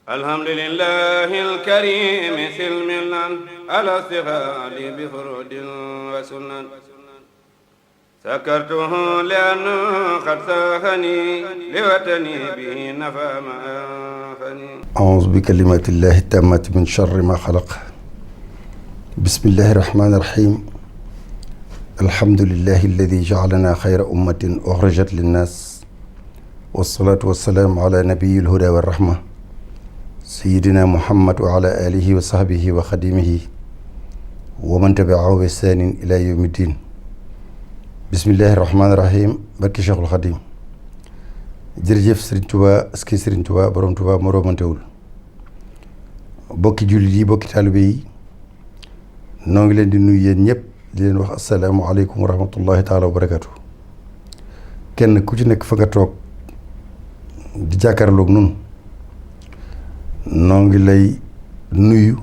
alhamdulillahi alkarimi silmilan ala stighaali bi furudin wa sunan sakartuhu lianna qad saahani liwatani bihi nafa ma anfani a'uuzu bi kalimatillahi tammati min sharri ma xalaq bismillahi rahmani rahim alhamdulillahi alladi ja'alana xayra ummatin uxrijat linnas wassalaatu wassalaamu ala nabiyil huda wa rahma sayidina muhammad wa ala alihi wa sahbihi wa xadimihi wa man tabiahu bi ihsaanin ila yawmi ddin bismillahi rahmaani rahim barki cheikhul xadim jërëjëf Serigne Touba aski Serigne Touba borom Touba moroomantewul bokki jullit yi bokki taalibe yi noo ngi leen di nuyu yéen ñëpp di leen wax asalaamualeykum wa rahmatullahi taala wa barakatu kenn ku ci nekk fa nga toog di jàkkaarloog nun noo ngi lay nuyu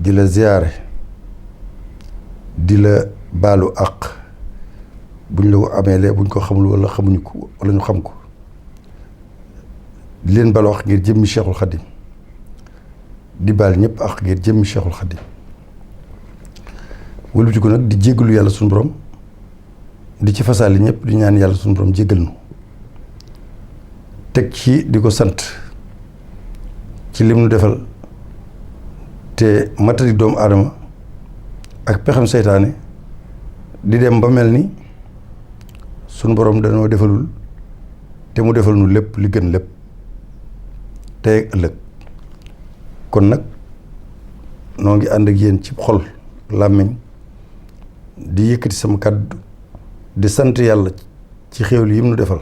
di la ziyaare di la baalu àq buñ la ko ameelee buñ ko xamul wala xamuñu ko wala ñu xam ko di leen baalu àq ngir jëmmi Cheikhul Khadim di baal ñëpp àq ngir jëmmi Cheikhul Khadim wëlbati ko nag di jéggalu yàlla suñu borom di ci fasaali ñëpp di ñaan yàlla suñu borom jéggal nu teg ci di ko sant ci lim nu defal te matari doomu aadama ak pexem seytaane di dem ba mel ni sunu borom danoo defalul te mu defal nu lépp li gën lépp tey ak ëllëg kon nag noo ngi ànd ak yéen ci xol làmmiñ di yëkkati sama kàddu di sant yàlla ci xéewal yi mu nu defal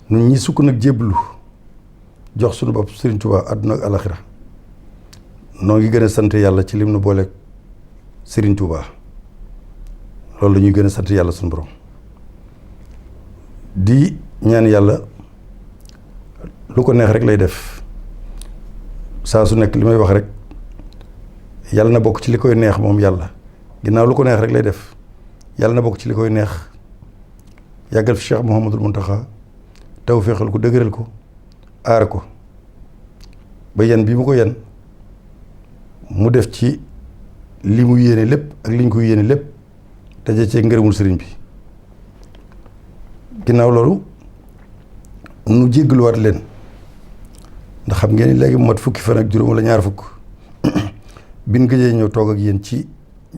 nun ñi sukk nag jébbalu jox suñu bopp Serigne Touba àdduna ak alaxira noo ngi gën a sant yàlla ci lim nu booleeg Serigne Touba loolu la ñuy gën a sant yàlla suñu borom di ñaan yàlla lu ko neex rek lay def saa su nekk li may wax rek yàlla na bokk ci li koy neex moom yàlla ginnaaw lu ko neex rek lay def yàlla na bokk ci li koy neex yàggal fi Cheikh Mouhamadul Mountakha tawféexal ko dëgëral ko aar ko ba yan bi mu ko yan mu def ci li mu yéene lépp ak li ñu ko yéene lépp daje cee ngërëmul sëriñ bi ginnaaw loolu nu jéggaluwaat leen ndax xam ngeen ni léegi mu mat fukki fan ak juróom wala ñaar fukk bin gëjee ñëw toog ak yéen ci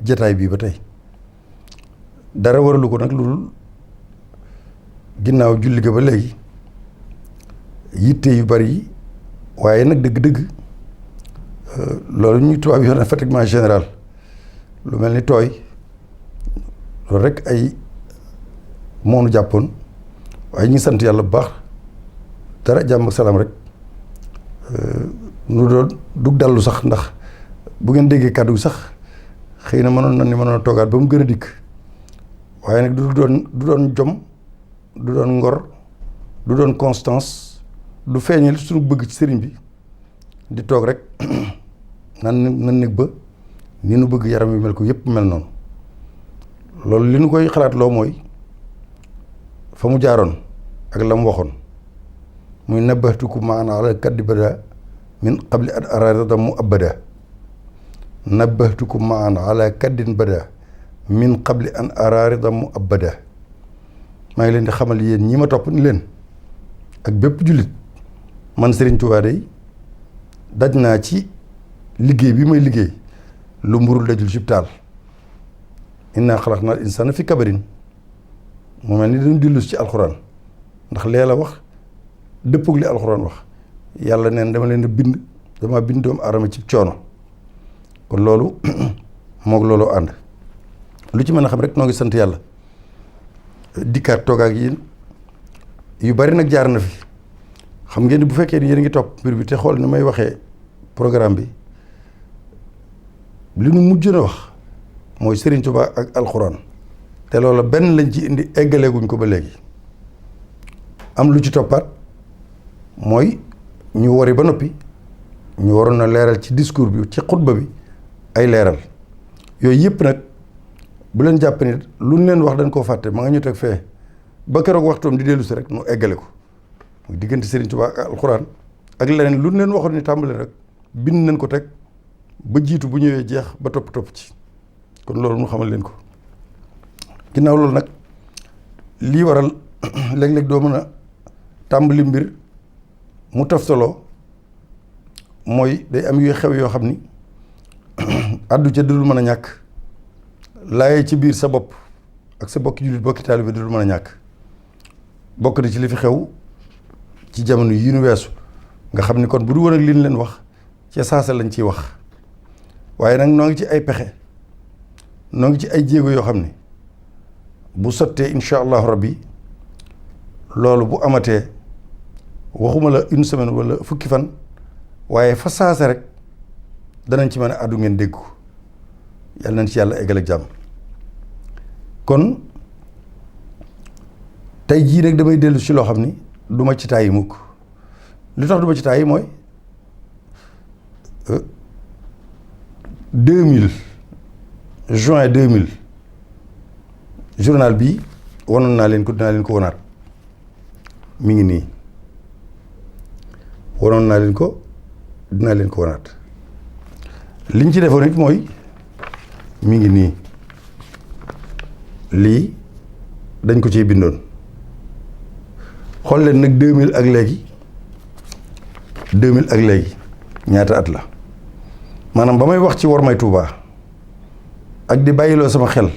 jataay bii ba tey dara waralu ko nag lu dul ginnaaw julli ga ba léegi yitte yu bari yi waaye nag dëgg-dëgg loolu ñuy tubaab yi yoon fatiguement général lu mel ni tooy loolu rek ay moonu jàppoon waaye ñu ngi sant yàlla bu baax dara jàmm ak salaam rek nu doon dug dallu sax ndax bu ngeen déggee kàddu sax xëy na mënoon a toogaat ba mu gën a dikk waaye nag du doon jom du doon ngor du doon constance du feeñal suñu bëgg ci sëriñ bi di toog rek nan nekk ba ni nu bëgg yaram wi mel ko yëpp mel noonu loolu li nu koy xalaat loo mooy fa mu jaaroon ak la mu waxoon muy nabbahtukum maan ala kaddi bada min qabli an arada mu abada nabbahtukum maan ala kaddin bada min qabli an arada mu abada maa ngi leen di xamal yéen ñi ma topp ni leen ak bépp jullit man Serigne Touba day daj naa ci liggéey bi may liggéey lu mburul dajul cib taal inna xalaqnal insaana fi kabarin mu mel ni dañu dillu ci alxuraan ndax lee la wax dëppug li alxuraan wax yàlla neen dama leen bind dama bind doomu aadama ci coono kon loolu moog loolu ànd lu ci mën a xam rek noo ngi sant yàlla dikkaat toog ak yéen yu bari nag jaar na fi xam ngeen ni bu fekkee ni yéen ngi topp mbir bi te xool ni may waxee programme bi li nu mujj na wax mooy Serigne Touba ak alxuraan te loola benn lañ ci indi eggaleeguñ ko ba léegi am lu ci toppaat mooy ñu wari ba noppi ñu waroon na leeral ci discours bi ci xutba bi ay leeral yooyu yëpp nag bu leen jàpp ni lu ñu leen wax dañ koo fàtte ma nga ñu teg fee ba keroog waxtoom di dellu si rek nu eggale ko muy diggante Serigne Touba ak alxuraan ak leneen lu leen waxoon ni tàmbali rek bind nañ ko teg ba jiitu bu ñëwee jeex ba topp ci kon loolu mu xamal leen ko. ginnaaw loolu nag lii waral léeg-léeg doo mën a tàmbali mbir mu toftaloo mooy day am yuy xew yoo xam ni addu ca dudul mën a ñàkk laaye ci biir sa bopp ak sa bokki jullit bokki taalibe dudul mën a ñàkk. bokk na ci li fi xew ci jamono yi nu weesu nga xam ni kon bu du woon ak li ñu leen wax ci saasa lañ ciy wax waaye nag noo ngi ci ay pexe noo ngi ci ay jéego yoo xam ni bu sottee incha allahu rabbi loolu bu amatee waxuma la une semaine wala fukki fan waaye fa saasa rek danañ ci mën a àddu ngeen dégg ko yàlla nañ ci yàlla eggal ak jàmm. kon tey jii rek damay dellu ci loo xam ni du ma ci tàyyi mukk li tax du ma ci tàyyi mooy 2000 juin 2000 journal bii wanoon naa leen ko dinaa leen ko wanaat mi ngi nii wanoon naa leen ko dinaa leen ko wanaat liñ ci defoon it mooy mi ngi nii lii dañ ko ciy bindoon xool leen nag 2000 ak léegi 2000 ak léegi ñaata at la maanaam ba may wax ci wormay Touba ak di bàyyiloo sama xel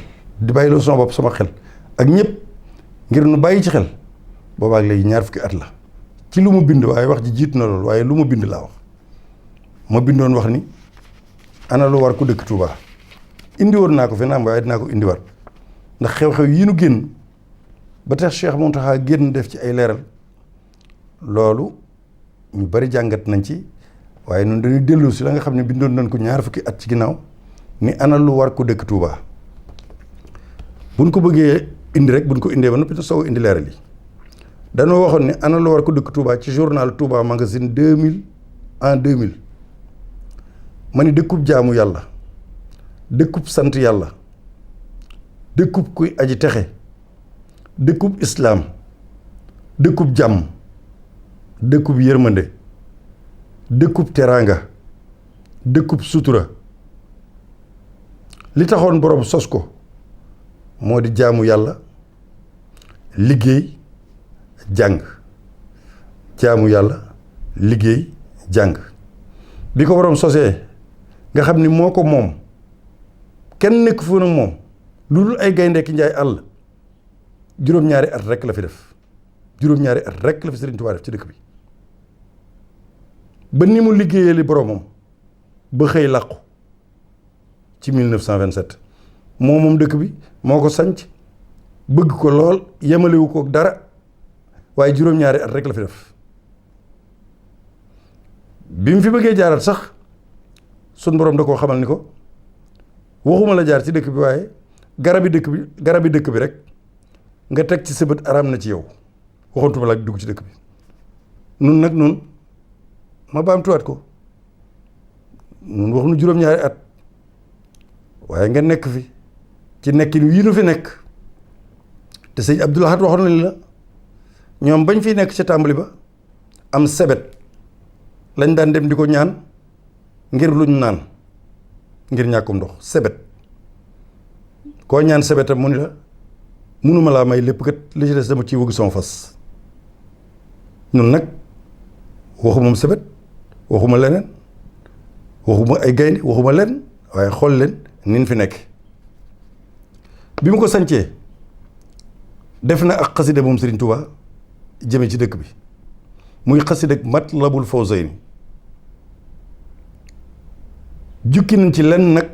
di bàyyiloo sama bopp sama xel ak ñëpp ngir nu bàyyi ci xel boobaak léegi ñaar fukki at la ci lu mu bind waaye wax ji jiitu na loolu waaye lu mu bind laa wax ma bindoon wax ni ana lu war ku dëkk Touba indi woon naa ko fi naam waaye dinaa ko indiwaat ndax xew-xew yi nu génn ba tax Cheikh Mountakha génn def ci ay leeral loolu ñu bari jàngat nañ ci waaye noonu dañuy dellu si la nga xam ne bindoon nañ ko ñaar fukki at ci ginnaaw ni ana lu war ko dëkk Touba buñ ko bëggee indi rek buñ ko indee ba noppi na soog indi leeral yi dañoo waxoon ne ana lu war ko dëkk Touba ci journal Touba magazine 2000 en 2000 ma ni dëkkub jaamu yàlla dëkkub sant yàlla dëkkub kuy aji texe dëkkub islaam dëkkub jàmm dëkkub yërmande dëkkub teraanga dëkkub sutura li taxoon borom sos ko moo di jaamu yàlla liggéey jàng jaamu yàlla liggéey jàng bi ko borom sosee nga xam ni moo ko moom kenn nekk fu nag moom lu dul ay gaynde ki njaay àll juróom-ñaari at rekk la fi def juróom-ñaari at rekk la fi Sëriñ Tuubaa def ci dëkk bi ba ni mu liggéeyee li boromam ba xëy làqu ci 1927 moom dëkk bi moo ko sanc bëgg ko lool yemalewu ko dara waaye juróom-ñaari at rekk la fi def bi mu fi bëggee jaarat sax sun borom da koo xamal ni ko waxuma la jaar ci dëkk bi waaye garabi dëkk bi rek nga teg ci sa bët araam na ci yow waxantuma la ak dugg ci dëkk bi nun nag nun ma baamtuwaat ko nun wax nu juróom-ñaari at waaye nga nekk fi ci nekkin wii nu fi nekk te sëñ Abdou Lahad waxoon na la ñoom bañ fi nekk ca tàmbali ba am sebet lañ daan dem di ko ñaan ngir luñ naan ngir ñàkkum ndox sebet koo ñaan sebetam mu ni la mënuma laa may lépp kat li ci des dama ciy wëgg sama fas ñun nag waxuma sebet waxuma leneen waxuma ay gaynde waxuma leen waaye xool leen nin fi nekk bi mu ko sancee def na ak xasida moom Serigne Touba jëme ci dëkk bi muy xasida Matlabul Fawzayni jukki nañ ci lenn nag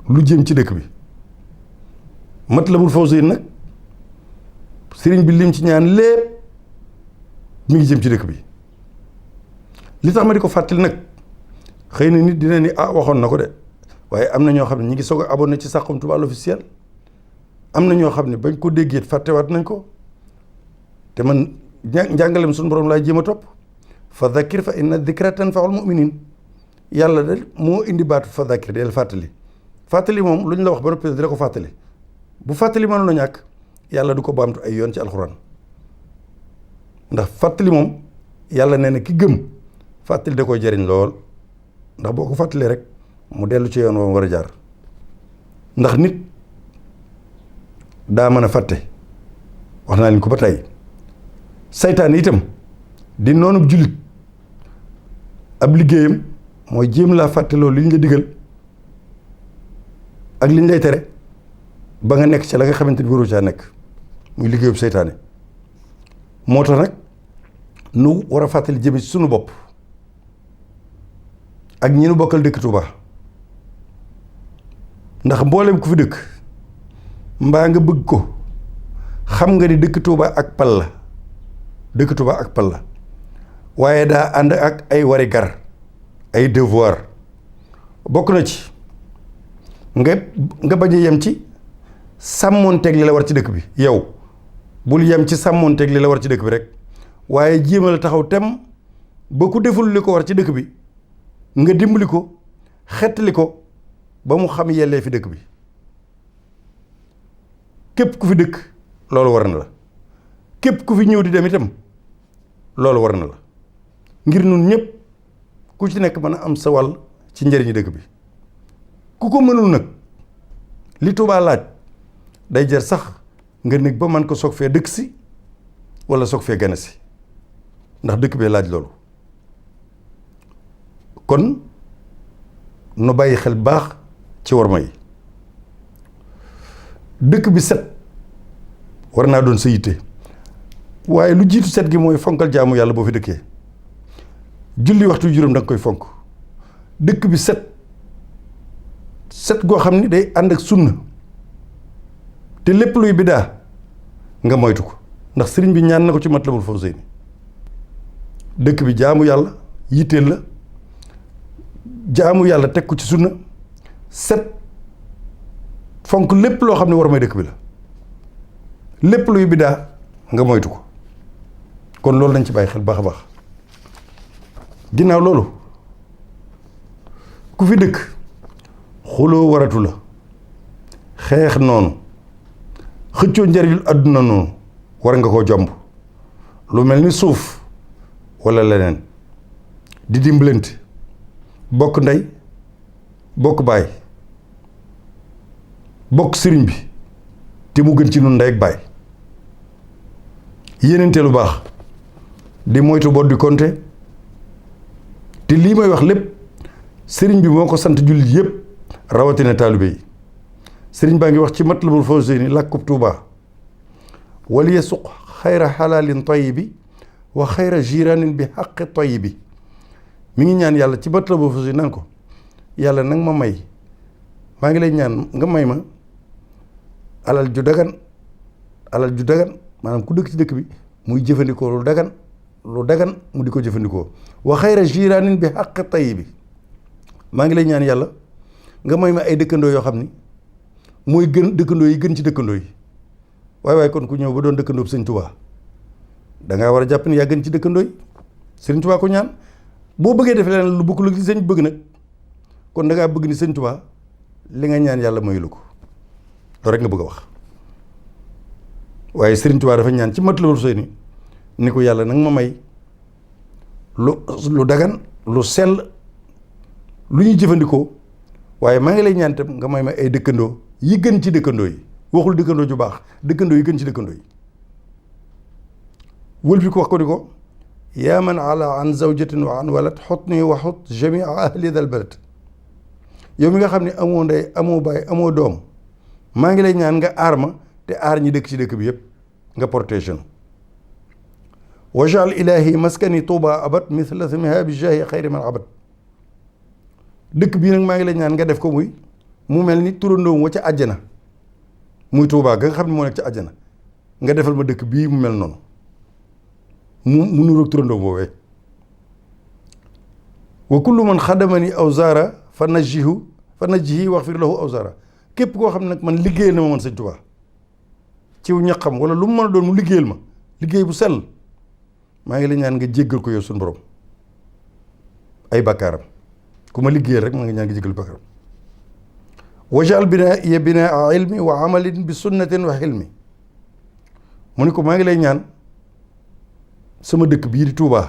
lu jëm ci dëkk bi Matlabul Fawzayni nag sëriñ bi lim ci ñaan lépp mi ngi jëm ci dëkk bi li tax ma di ko fàttali nag xëy na nit dina ni waxoon na ko de waaye am na ñoo xam ne ñi ngi soog a abonné ci Saxum Touba l'officiel am na ñoo xam ne bañ ko déggee fàttewaat nañ ko te man njàngalem suñu borom laay jéem a topp fa dhakkir fa inna dhikra tanfa'ul mu'minin yàlla de moo indi baatu fa dhakkir del fàttali moom lu ñu la wax ba noppi dina ko fàttali bu fàttali mënoon a ñàkk yàlla du ko baamtu ay yoon ci alxuraan ndax fàttali moom yàlla nee na ki gëm fàttali da koy jariñ lool ndax boo ko fàttalee rek mu dellu ci yoon woon war a jaar ndax nit daa mën a fàtte wax naa leen ko ba tey saytaan itam di noonu jullit ab liggéeyam mooy jéem laa fàtte loolu li ñu la digal ak li ñu lay tere ba nga nekk ci la nga xamante ni waru caa nekk muy liggéeyub seytaane moo tax nag nu war a fàttali jëme ci sunu bopp ak ñi nu bokkal dëkk Touba ndax mboolem ku fi dëkk mbaa nga bëgg ko xam nga ni dëkk Touba ak pal la dëkk Touba ak pal la waaye daa ànd ak ay wari gar ay devoir bokk na ci nga bañ a yem ci sàmmoonteeg li la war ci dëkk bi yow bul yem ci sàmmoonteeg li la war ci dëkk bi rek waaye jéemal taxaw tem ba ku deful li ko war ci dëkk bi nga dimbali ko xettali ko ba mu xam yellee fi dëkk bi képp ku fi dëkk loolu war na la képp ku fi ñëw di dem itam loolu war na la ngir nun ñëpp ku ci nekk mën a am sa wàll ci njëriñu dëkk bi ku ko mënul nag li Tuubaa laaj day jar sax nga nekk ba man ko soog fee dëkk si wala soog fee gane si ndax dëkk bee laaj loolu kon nu bàyyi xel baax ci worma yi dëkk bi set war naa doon sa yitte waaye lu jiitu set gi mooy fonkal jaamu yàlla boo fi dëkkee julli waxtu juróom da nga koy fonk dëkk bi set goo xam ni day ànd ak sunna te lépp luy biddaa nga moytu ko ndax sëriñ bi ñaan na ko ci Matlabul Fawzayni dëkk bi jaamu yàlla yitteel la jaamu yàlla teg ko ci sunna set fonk lépp loo xam ne war may dëkk bi la lépp luy biddaa nga moytu ko kon loolu nañ ci bàyyi xel baax a baax ginnaaw loolu ku fi dëkk xuloo waratu la xeex noonu xëccoo njariñul àdduna noonu war nga koo jomb lu mel ni suuf walla leneen di dimbalante bokk ndey bokk baay bokk sëriñ bi te mu gën ci nun ndey ak baay yéenente lu baax di moytu bot di konte te lii may wax lépp sëriñ bi moo ko sant jullit yépp rawatina taalibe yi sëriñ baa ngi wax ci Matlabul Fawzayni làkkub Tuubaa wal yasuq xayra xalaalin tayibi wa xayra jiraanin bi xaqi tayibi mi ngi ñaan yàlla ci Matlabul Fawzayni naan ko yàlla nag ma may maa ngi lay ñaan nga may ma alal ju dagan maanaam ku dëkk ci dëkk bi muy jëfandikoo lu dagan mu di ko jëfandikoo wa xayra jiraanin bi xaqi tayibi maa ngi lay ñaan yàlla nga may ma ay dëkkandoo yoo xam ni mooy gën dëkkandoo yi gën ci dëkkandoo yi waaye kon ku ñëw ba doon dëkkandoo Sëñ Tuubaa dangaa war a jàpp ni yaa gën ci dëkkandoo yi Sëñ Tuubaa ko ñaan boo bëggee def leneen lu bokkul ak li sëñ bëgg nag kon dangaa bëgg ni Sëñ Tuubaa li nga ñaan yàlla mayu la ko loolu rek nga bëgg a wax waaye Sëriñ Tuubaa dafa ñaan ci Matlabul Fawzayni ni ko yàlla nag ma may lu dagan lu sell lu ñuy jëfandikoo waaye maa ngi lay ñaan tam nga may ma ay dëkkandoo yi gën ci dëkkandoo yi waxul dëkkandoo ju baax dëkkandoo yi gën ci dëkkandoo yi wël bi ko wax ko di ko yaa man ala an zawjatin wa an walad xutni wa xut jamia ahli dal balad yow mi nga xam ne amoo ndey amoo baay amoo doom maa ngi lay ñaan nga aar ma te aar ñi dëkk ci dëkk bi yépp nga protéger wajal ilahi maskani tuuba abad mithla samiha bi jahi xayri man abad dëkk bii nag maa ngi lay ñaan nga def ko mu mel ni turandoom wa ca àjjana muy Tuubaa ga nga xam ne moo nekk ca àjjana nga defal ma dëkk bii mu mel noonu mu nuroog turandoom boobee wa kullu man xadamani aw zaara fa najjihi waxfir lahu aw zaara képp koo xam ne nag man liggéeyal na ma man Sëñ Tuubaa ciw ñaqam wala lu mu mën a doon mu liggéeyal ma liggéey bu sell maa ngi lay ñaan nga jéggal ko yow suñu borom ay bakkaaram ku ma liggéeyal rek maa ngi ñaan nga jéggal bakkaaram wajal binaa binaa ilmi wa amalin bi sunnatin wa xilmi mu ni ko maa ngi lay ñaan sama dëkk bii di Tuubaa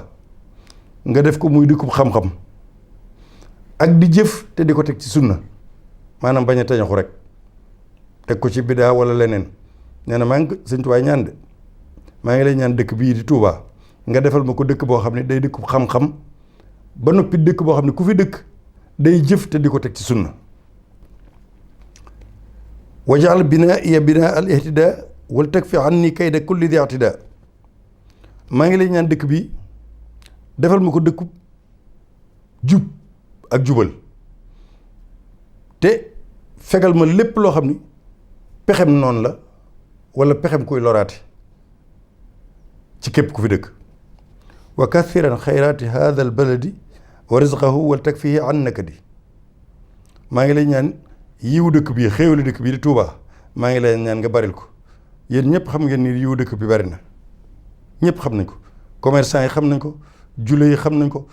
nga def ko muy dëkkub xam-xam ak di jëf te di ko teg ci sunna maanaam bañ a tañaxu rek teg ko ci bidaa wala leneen nee na maa ngi Sëñ Tuubaa ñaan de maa ngi lay ñaan dëkk bii di Touba nga defal ma ko dëkk boo xam ne day dëkkub xam-xam ba noppi dëkk boo xam ne ku fi dëkk day jëf te di ko teg ci sunna wajal binaa iya binaa al ihtida wal teg fi an ni kayda kulli di i'tida maa ngi lay ñaan dëkk bi defal ma ko dëkkub jub ak jubal te fegal ma lépp loo xam ni pexem noonu la wala pexem kuy loraate ci képp ku fi dëkk wa kathiran xayraati hada al baladi wa rizqahu wal teg fii an nakadi maa ngi lay ñaan yiwu dëkk bi xéewali dëkk bi di Touba maa ngi lay ñaan nga baril ko yéen ñëpp xam ngeen ni yiwu dëkk bi bari na ñëpp xam nañ ko commerçant yi xam nañ ko jule yi xam nañ ko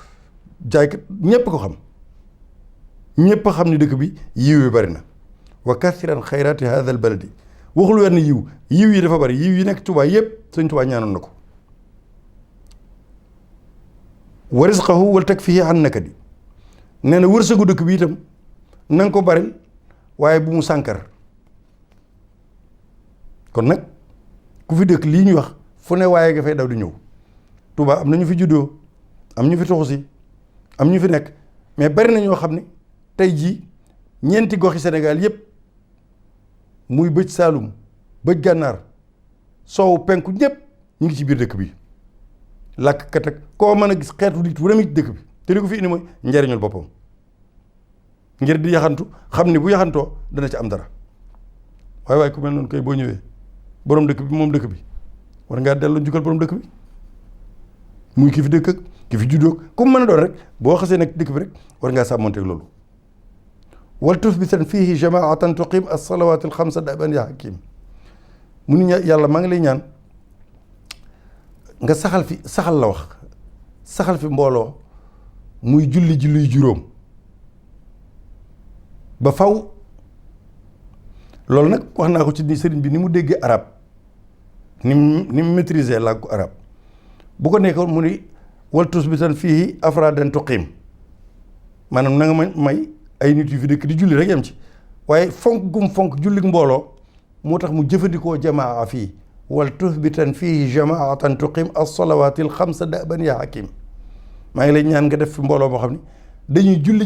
jaaykat ñëpp ko xam ñëpp xam ni dëkk bi yiw yi bari na wa kathiran xayraati hada al baladi waxul wenn yiw yi dafa bari yiw yi nekk Touba yëpp Sëñ Touba ñaanoon na ko wa rizqahu wal takfihi an nakadi nee na wërsëgu dëkk bi itam na nga ko baril waaye bu mu sànkar kon nag ku fi dëkk lii ñuy wax fu ne waaye nga fay daw di ñëw Touba am na ñu fi juddoo am ñu fi toxusi am ñu fi nekk mais bari na ñoo xam ne tey jii ñeenti goxi Sénégal yépp muy bëj Saalum bëj Gànnaar soowu penku ñépp ñu ngi ci biir dëkk bi làkkat ak koo mën a gis xeetu nit wu ne ci dëkk bi te li ko fi indi mooy njariñul boppam ngir di yaxantu xam ne bu yaxantoo dana ci am dara waaye ku mel noonu koy boo ñëwee borom dëkk bi moom dëkk bi war ngaa delloo njukkal borom dëkk bi muy ki fi dëkk ak ki fi juddoo ku mu mën a doon rek boo xasee nag dëkk bi rek war ngaa sàmmonteeg loolu wal tusbitan fiihi jamaatan tuqim as-salawaati al-xamsa daban ya hakim mu ni yàlla maa ngi lay ñaan nga saxal la wax saxal fi mbooloo muy julli juróom ba faw loolu nag wax naa ko ci ni sëriñ bi ni mu déggee arab ni mu maîtriser làkku arab bu ko nekkoon mu ni wal tusbitan fiihi afradan tuqim maanaam na nga may ay nit yu fi dëkk di julli rek yam ci waaye fonk julli mbooloo moo tax mu jëfandikoo jamaa fii wal tusbitan fiihi jamaatan tuqim as-salawaati al-xamsa daban ya hakim maa ngi lay ñaan nga def fi mbooloo moo xam ne dañuy julli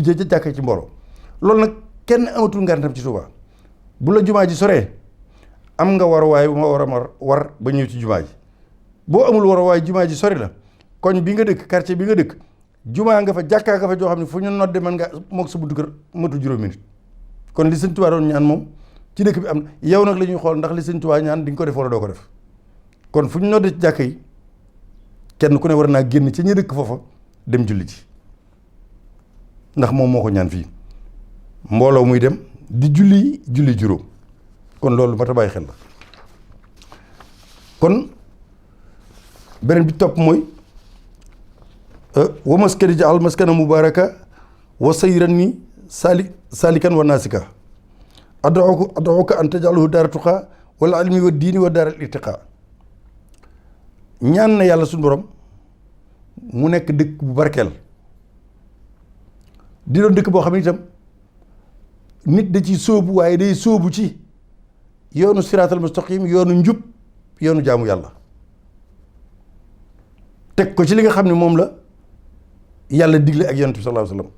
ja jàkk ci mbooloo loolu nag kenn amatul ngantam ci Touba bu la jumaa ji soree am nga war waaye bu ma war ba ñëw ci jumaa ji boo amul war waaye jumaa ji sori la koñ bi nga dëkk quartier bi nga dëkk jumaa nga fa jàkkaa nga fa joo xam ne fu ñu nodde mën nga moog sa buntu kër matu juróom minute kon li Sëñ Tuubaa doon ñaan moom ci dëkk bi am na yow nag la ñuy xool ndax li Sëñ Tuubaa ñaan di nga ko def wala doo ko def kon fu ñu nodde ci jàkka yi kenn ku ne war naa génn ci ñi dëkk foofa dem julli ji ndax moom moo ko ñaan fii mbooloo muy dem di julli juróom kon loolu mat a bàyyi xel la kon beneen bi topp mooy wa maskani jaal maskana mubaraka wa sayran ni salikan wa nasika ad'uka an tajalahu daara tuqa wala ilmi wa diini wa daara irtiqa ñaan na yàlla suñu borom mu nekk dëkk bu barkeel di doon dëkk boo xam ne itam nit da ci sóobu waaye day sóobu ci yoonu siraatal mustaqim yoonu njub yoonu jaamu yàlla teg ko ci li nga xam ne moom la yàlla digle ak yonent bi sallallahu alayhi wa sallam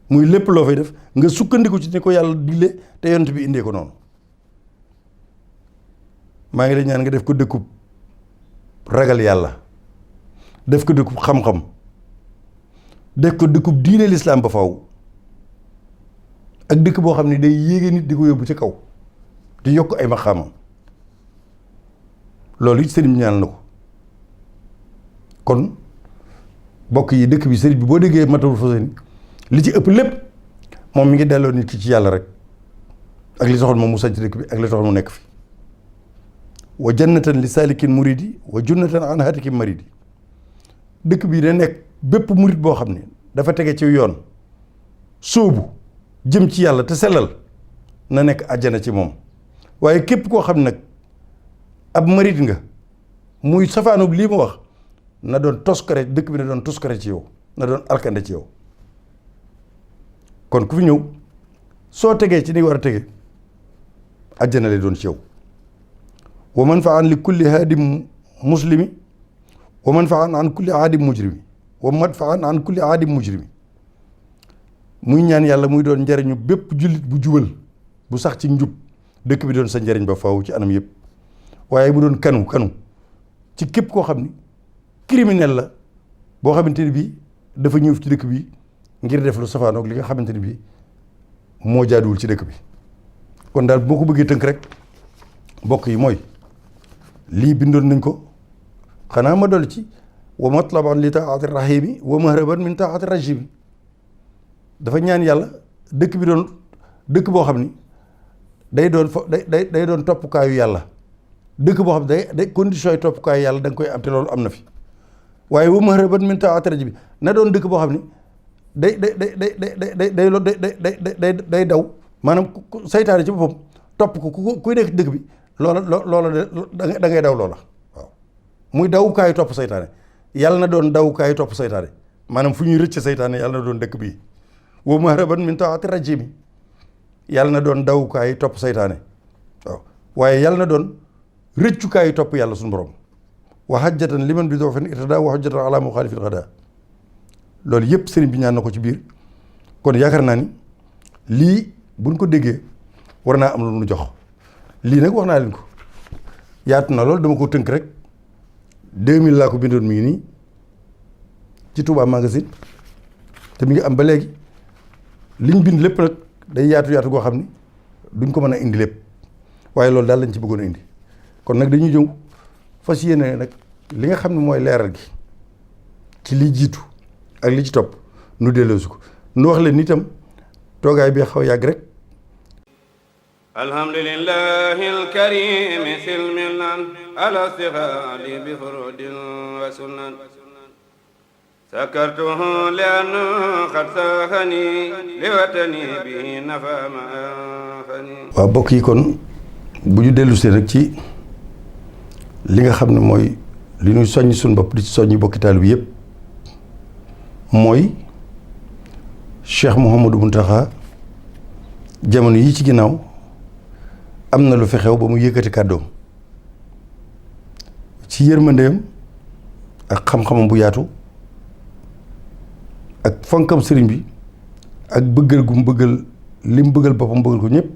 muy lépp loo fay def nga sukkandiku ci ni ko yàlla digle te yonent bi indee ko noonu maa ngi lay ñaan nga def ko dëkkub ragal yàlla def ko dëkkub xam-xam def ko dëkkub diine lislaam ba faw ak dëkk boo xam ne day yéege nit di ko yóbbu ci kaw di yokk ay maqaamam loolu it sëriñ bi ñaan na ko kon bokk yi dëkk bi sëriñ bi boo déggee Matlabul Fawzayni li ci ëpp lépp moom mi ngi delloo nit ki ci yàlla rek ak li taxoon moom mu sanc dëkk bi ak li taxoon mu nekk fi wa jannatan li saalikin muridi wa junnatan an hatikin maridi dëkk bi da nekk bépp murid boo xam ne dafa tege ci yoon sóobu jëm ci yàlla te sellal na nekk àjjana ci moom waaye képp koo xam ne nag ab marid nga muy safaanub lii ma wax na doon toskare dëkk bi na doon toskare ci yow na doon alkande ci yow kon ku fi ñëw soo tegee ci ni war a tege àjjana lay doon ci yow wa manfaan li kulli haadim muslimi wa manfaan an kulli aadim mujrimi wa manfaan an kulli aadim mujrimi muy ñaan yàlla muy doon njariñu bépp jullit bu jubal bu sax ci njub dëkk bi doon sa njariñ ba faaw ci anam yëpp waaye bu doon kanu ci képp koo xam ni criminel la boo xamante ni bii dafa ñëw ci dëkk bi ngir def lu safaanoog li nga xamante ni bii moo jaaduwul ci dëkk bi kon daal boo ko bëggee tënk rek mbokk yi mooy lii bindoon nañ ko xanaa ma dolli ci wa matlaban li taati rahimi wa mahraban min taati rajimi dafa ñaan yàlla dëkk bi doon dëkk boo xam ni day doon day doon toppukaayu yàlla dëkk boo xam ne day condition yi toppukaayu yàlla da nga koy am te loolu am na fi waaye wa mahraban min taati rajimi na doon dëkk boo xam ni day daw maanaam saytaane ci boppam topp ko kuy nekk dëkk bi loola da ngay daw loola waaw muy dawukaayu topp saytaane yàlla na doon dawukaayu topp saytaane maanaam fu ñuy rëcc saytaane yàlla na doon dëkk bii wa mahraban min taati rajimi yàlla na doon dawukaayu topp saytaane waaw waaye yàlla na doon rëccukaayu topp yàlla suñu borom wa hajjatan liman bi doofin irtada wa hajjatan ala muxaalifin xada loolu yëpp sëriñ bi ñaan na ko ci biir kon yaakaar naa ni lii buñ ko déggee war naa am lu nu jox lii nag wax naa leen ko yaatu na loolu dama ko tënk rek 2000 laa ko bindoon mi ngi nii ci Touba Magazine te mi ngi am ba léegi liñ bind lépp nag day yaatu goo xam ni duñ ko mën a indi lépp waaye loolu daal lañ ci bëggoon a indi kon nag dañuy ñëw fas yéene nag li nga xam ne mooy leeral gi ci li jiitu ak li ci topp nu delloosi ko nu wax leen itam toogaay bi xaw yàgg rek alhamdulillahi alkarimi silmilan ala stighaali bi furudin wa sunan sakartuhu lianna qad saxani li watani bi nafa ma anfani waaw bokk yi kon bu ñu dellusee rek ci li nga xam ne mooy li ñuy soññ suñu bopp di ci soññ bokki taalibe bi yëpp mooy Cheikh Mouhamadou Mountakha jamono yi ci ginnaaw am na lu fi xew ba mu yëkkati kàddoom ci yërmandeem ak xam-xamam bu yaatu ak fonkam sëriñ bi ak bëggal gu mu bëggal li mu bëggal boppam bëggal ko ñëpp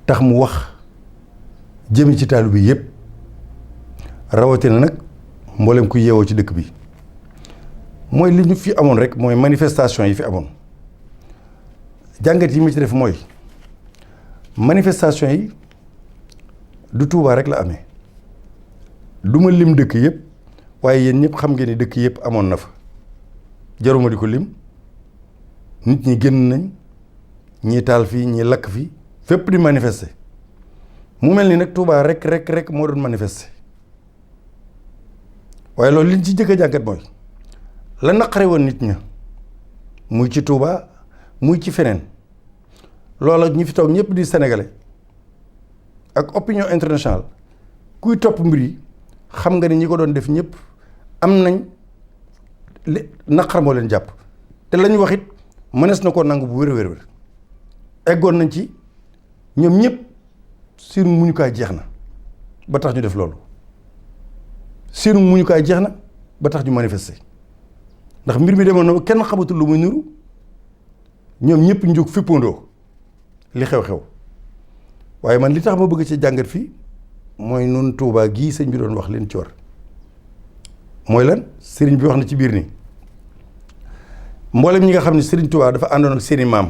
tax mu wax jëme ci taalibe bi yëpp rawatina nag mboolem ku yeewoo ci dëkk bi mooy li ñu fi amoon rek mooy manifestation yi fi amoon jàngat yi ma ci def mooy manifestation yi du Touba rek la amee du ma lim dëkk yëpp waaye yéen ñëpp xam ngeen ni dëkk yëpp amoon na fa jaruma di ko lim nit ñi génn nañ ñii taal fii ñii lakk fii fépp di manifester mu mel ni nag Touba rek moo doon manifester waaye loolu liñ ci jëkk a jàngat mooy la naqare woon nit ña muy ci Touba muy ci feneen loola ñi fi toog ñëpp di sénégalais ak opinion internationale kuy topp mbir yi xam nga ni ñi ko doon def ñëpp am nañ naqar moo leen jàpp te lañ wax it mënees na koo nangu bu wér eggoon nañ ci ñoom ñëpp seen muñukaay jeex na ba tax ñu def loolu seen muñukaay jeex na ba tax ñu manifester ndax mbir mi demoon na kenn xamatul lu muy nuru ñoom ñëpp ñu jóg fippandoo li xew-xew waaye man li tax ma bëgg ci jàngat fii mooy nun Touba gii sëñ bi doon wax leen ci war mooy lan sëriñ bi wax na ci biir ni mboolem ñi nga xam ne sëriñ Touba dafa àndoon ak seeni maam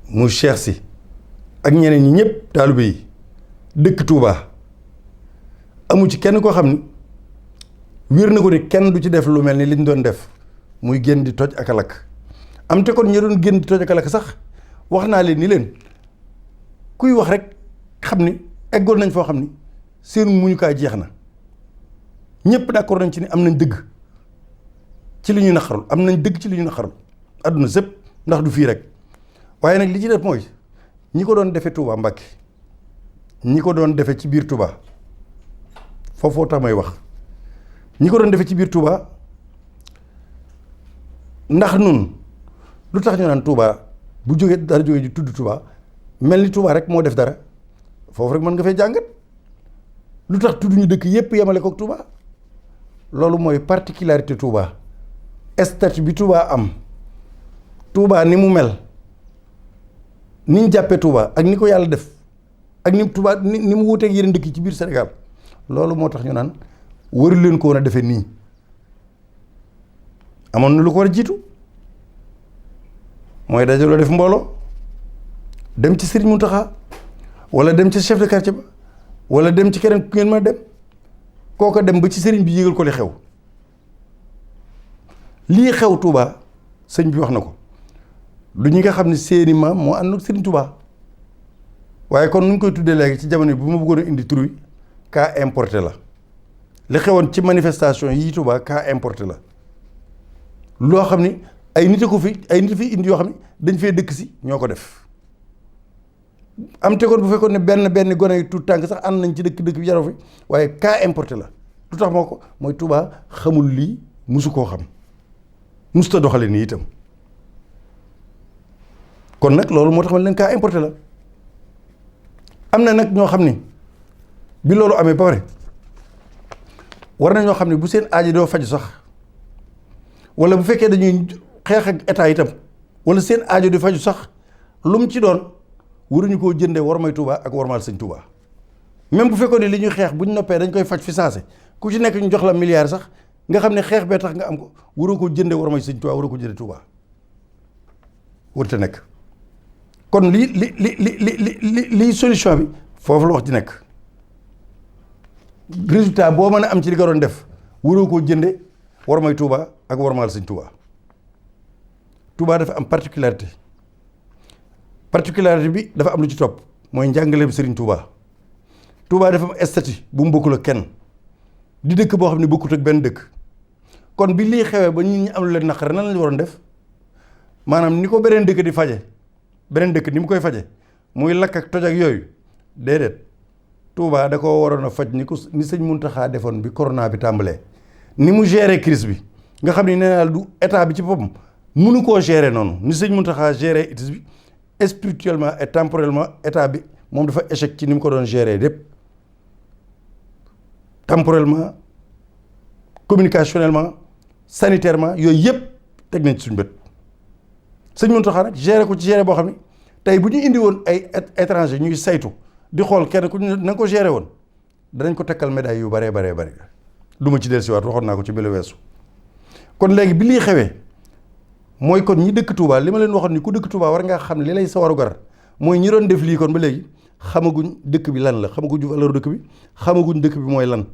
mu Cheikh si ak ñeneen ñi ñëpp taalibe yi dëkk Touba amu ci kenn koo xam ni wér na ko ni kenn du ci def lu mel ni liñ doon def muy génn di toj ak a lakk am te kon ñi doon génn di toj ak a lakk sax wax naa leen ni leen kuy wax rek xam ni eggoon nañ foo xam ni seen muñukaay jeex na ñëpp d'accord nañ ci ni am nañ dëgg ci li ñuy naqarul am nañ dëgg ci li ñuy naqarul adduna sëpp ndax du fii rek waaye nag li ci def mooy ñi ko doon defee Touba Mbacké ñi ko doon defee ci biir Touba foofoo tax may wax ñi ko doon defee ci biir Touba ndax nun lu tax ñu naan Touba bu jógee dara jógee ji tudd Touba mel ni Touba rek moo def dara foofu rek mën nga fay jàngat lu tax tudd ñu dëkk yépp yemale kook Touba loolu mooy particularité Touba statut bi Touba am Touba ni mu mel ni ñu jàppee Touba ak ni ko yàlla def ak ni Touba ni mu wuuteeg yeneen dëkk ci biir Sénégal loolu moo tax ñu naan waru leen ko woon a defee nii amoon na lu ko war a jiitu mooy dajaloo def mbooloo dem ci Serigne Mountakha wala dem ci chef de quartier ba wala dem ci keneen ku ngeen mën a dem kooko dem ba ci Serigne bi yégal ko li xew lii xew Touba sëñ bi wax na ko du ñi nga xam ne seeni maam moo ànd ak Serigne Touba waaye kon nu ñu koy tuddee léegi ci jamono bi bu ma bëggoon a indi tur wi cas importé la li xewoon ci manifestation yi Touba cas importé la loo xam ni ay nit ko fi ay nit fi indi yoo xam ne dañ fee dëkk si ñoo ko def am te kon bu fekkoon ne benn gone yu tuut tànk sax ànd nañ ci dëkk bi jaroo fi waaye cas importé la lu tax moo ko mooy Touba xamul lii musu koo xam musuta doxale nii itam kon nag loolu moo tax ma leen cas importé la am na nag ñoo xam ni bi loolu amee ba pare war na ñoo xam ne bu seen aajo doo faju sax wala bu fekkee dañuy xeex ak état itam wala seen aajo di faju sax lu mu ci doon waruñu koo jëndee warmay Touba ak warmaal sëñ Touba même bu fekkoon ne li ñuy xeex bu ñu noppee dañ koy faj fi saase ku ci nekk ñu jox la milliard sax nga xam ne xeex bee tax nga am ko waroo ko jëndee warmay sëñ Touba waroo ko jëndee Touba warut a nekk kon lii solution bi foofu la wax ji nekk résultat boo mën a am ci li nga doon def waroo koo jënde warmay Touba ak warmaal sëñ Touba Touba dafa am particularité bi dafa am lu ci topp mooy njàngaleem Serigne Touba Touba dafa am statut bu mu bokkul ak kenn di dëkk boo xam ne bokkut ak benn dëkk kon bi lii xewee ba nit ñi am lu leen naqare nan lañu waroon def maanaam ni ko beneen dëkk di faje beneen dëkk ni mu koy faje muy lakk ak toj ak yooyu déedéet Touba da ko waroon a faj ni sëñ Mountakha defoon bi corona bi tàmbalee ni mu gérer crise bi nga xam ne nee naa du état bi ci boppam mënu koo gérer noonu ni sëñ Mountakha gérer crise bi spirituellement et temporellement état bi moom dafa échec ci ni mu ko doon gérer lépp temporellement communicationnellement sanitairement yooyu yëpp teg nañ ci suñu bët sëñ Mountakha nag gérer ko ci gérer boo xam ne tey bu ñu indi woon ay étranger ñuy saytu di xool kenn ku na nga ko gérer woon danañ ko takkal médaille yu baree du ma ci dellusiwaat waxoon naa ko ci bële weesu kon léegi bi lii xewee mooy kon ñi dëkk Touba li ma leen waxoon ni ku dëkk Touba war ngaa xam li lay sa warugar mooy ñi doon def lii kon ba léegi xamaguñ dëkk bi lan la xamaguñ valeur dëkk bi xamaguñ dëkk bi mooy lan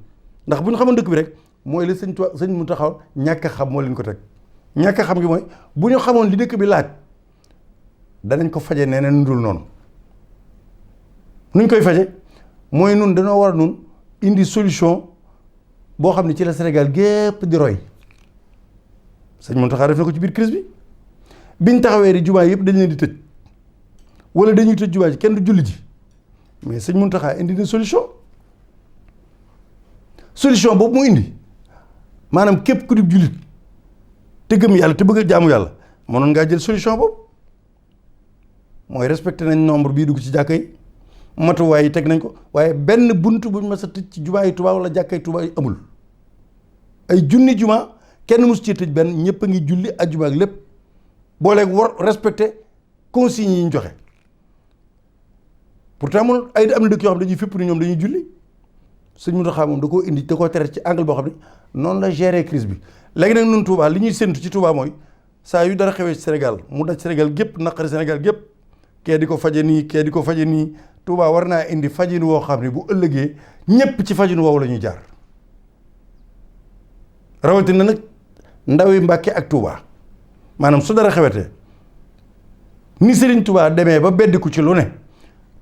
ndax bu ñu xamoon dëkk bi rek mooy li sëñ mu taxaw ñàkk a xam moo leen ko teg ñàkk a xam gi mooy bu ñu xamoon li dëkk bi laaj danañ ko faje nee na nundul noonu nuñ koy faje mooy nun dañoo war a nun indi solution boo xam ne ci la Sénégal gépp di roy sëñ Mountakha def na ko ci biir crise bi biñ taxawee di jumaa yëpp dañ leen di tëj wala dañuy tëj jumaa ji kenn du julli ji mais sëñ Mountakha indi na solution boobu mu indi maanaam képp ku di jullit te gëm yàlla te bëgg a jaamu yàlla mënoon ngaa jël solution boobu mooy respecté nañ nombre bii dugg ci jàkka yi matuwaay yi teg nañ ko waaye benn bunt buñ mas a tëj ci jumaa yi Tuubaa wala jàkka yi Tuubaa yi amul ay junni jumaa kenn mus ci tëj benn ñëpp a ngi julli ajjuma ak lépp booleeg war respecté consignes yi ñu joxe pourtant mun ay am na dëkk yoo xam ne dañuy fépp ni ñoom dañuy julli sëñ Mountakha moom da koo indi da koo tere ci angle boo xam ne noonu la gérer crise bi léegi nag ñun Touba li ñuy séntu ci Touba mooy saa yu dara xewee ci Sénégal mu daj Sénégal gépp naqari Sénégal gépp kee di ko faje nii kee di ko faje nii Touba war naa indi fajin woo xam ne bu ëllëgee ñëpp ci fajin woowu la ñuy jaar rawatina nag ndawi Mbàkke ak Touba maanaam su dara xewetee ni Serigne Touba demee ba beddiku ci lu ne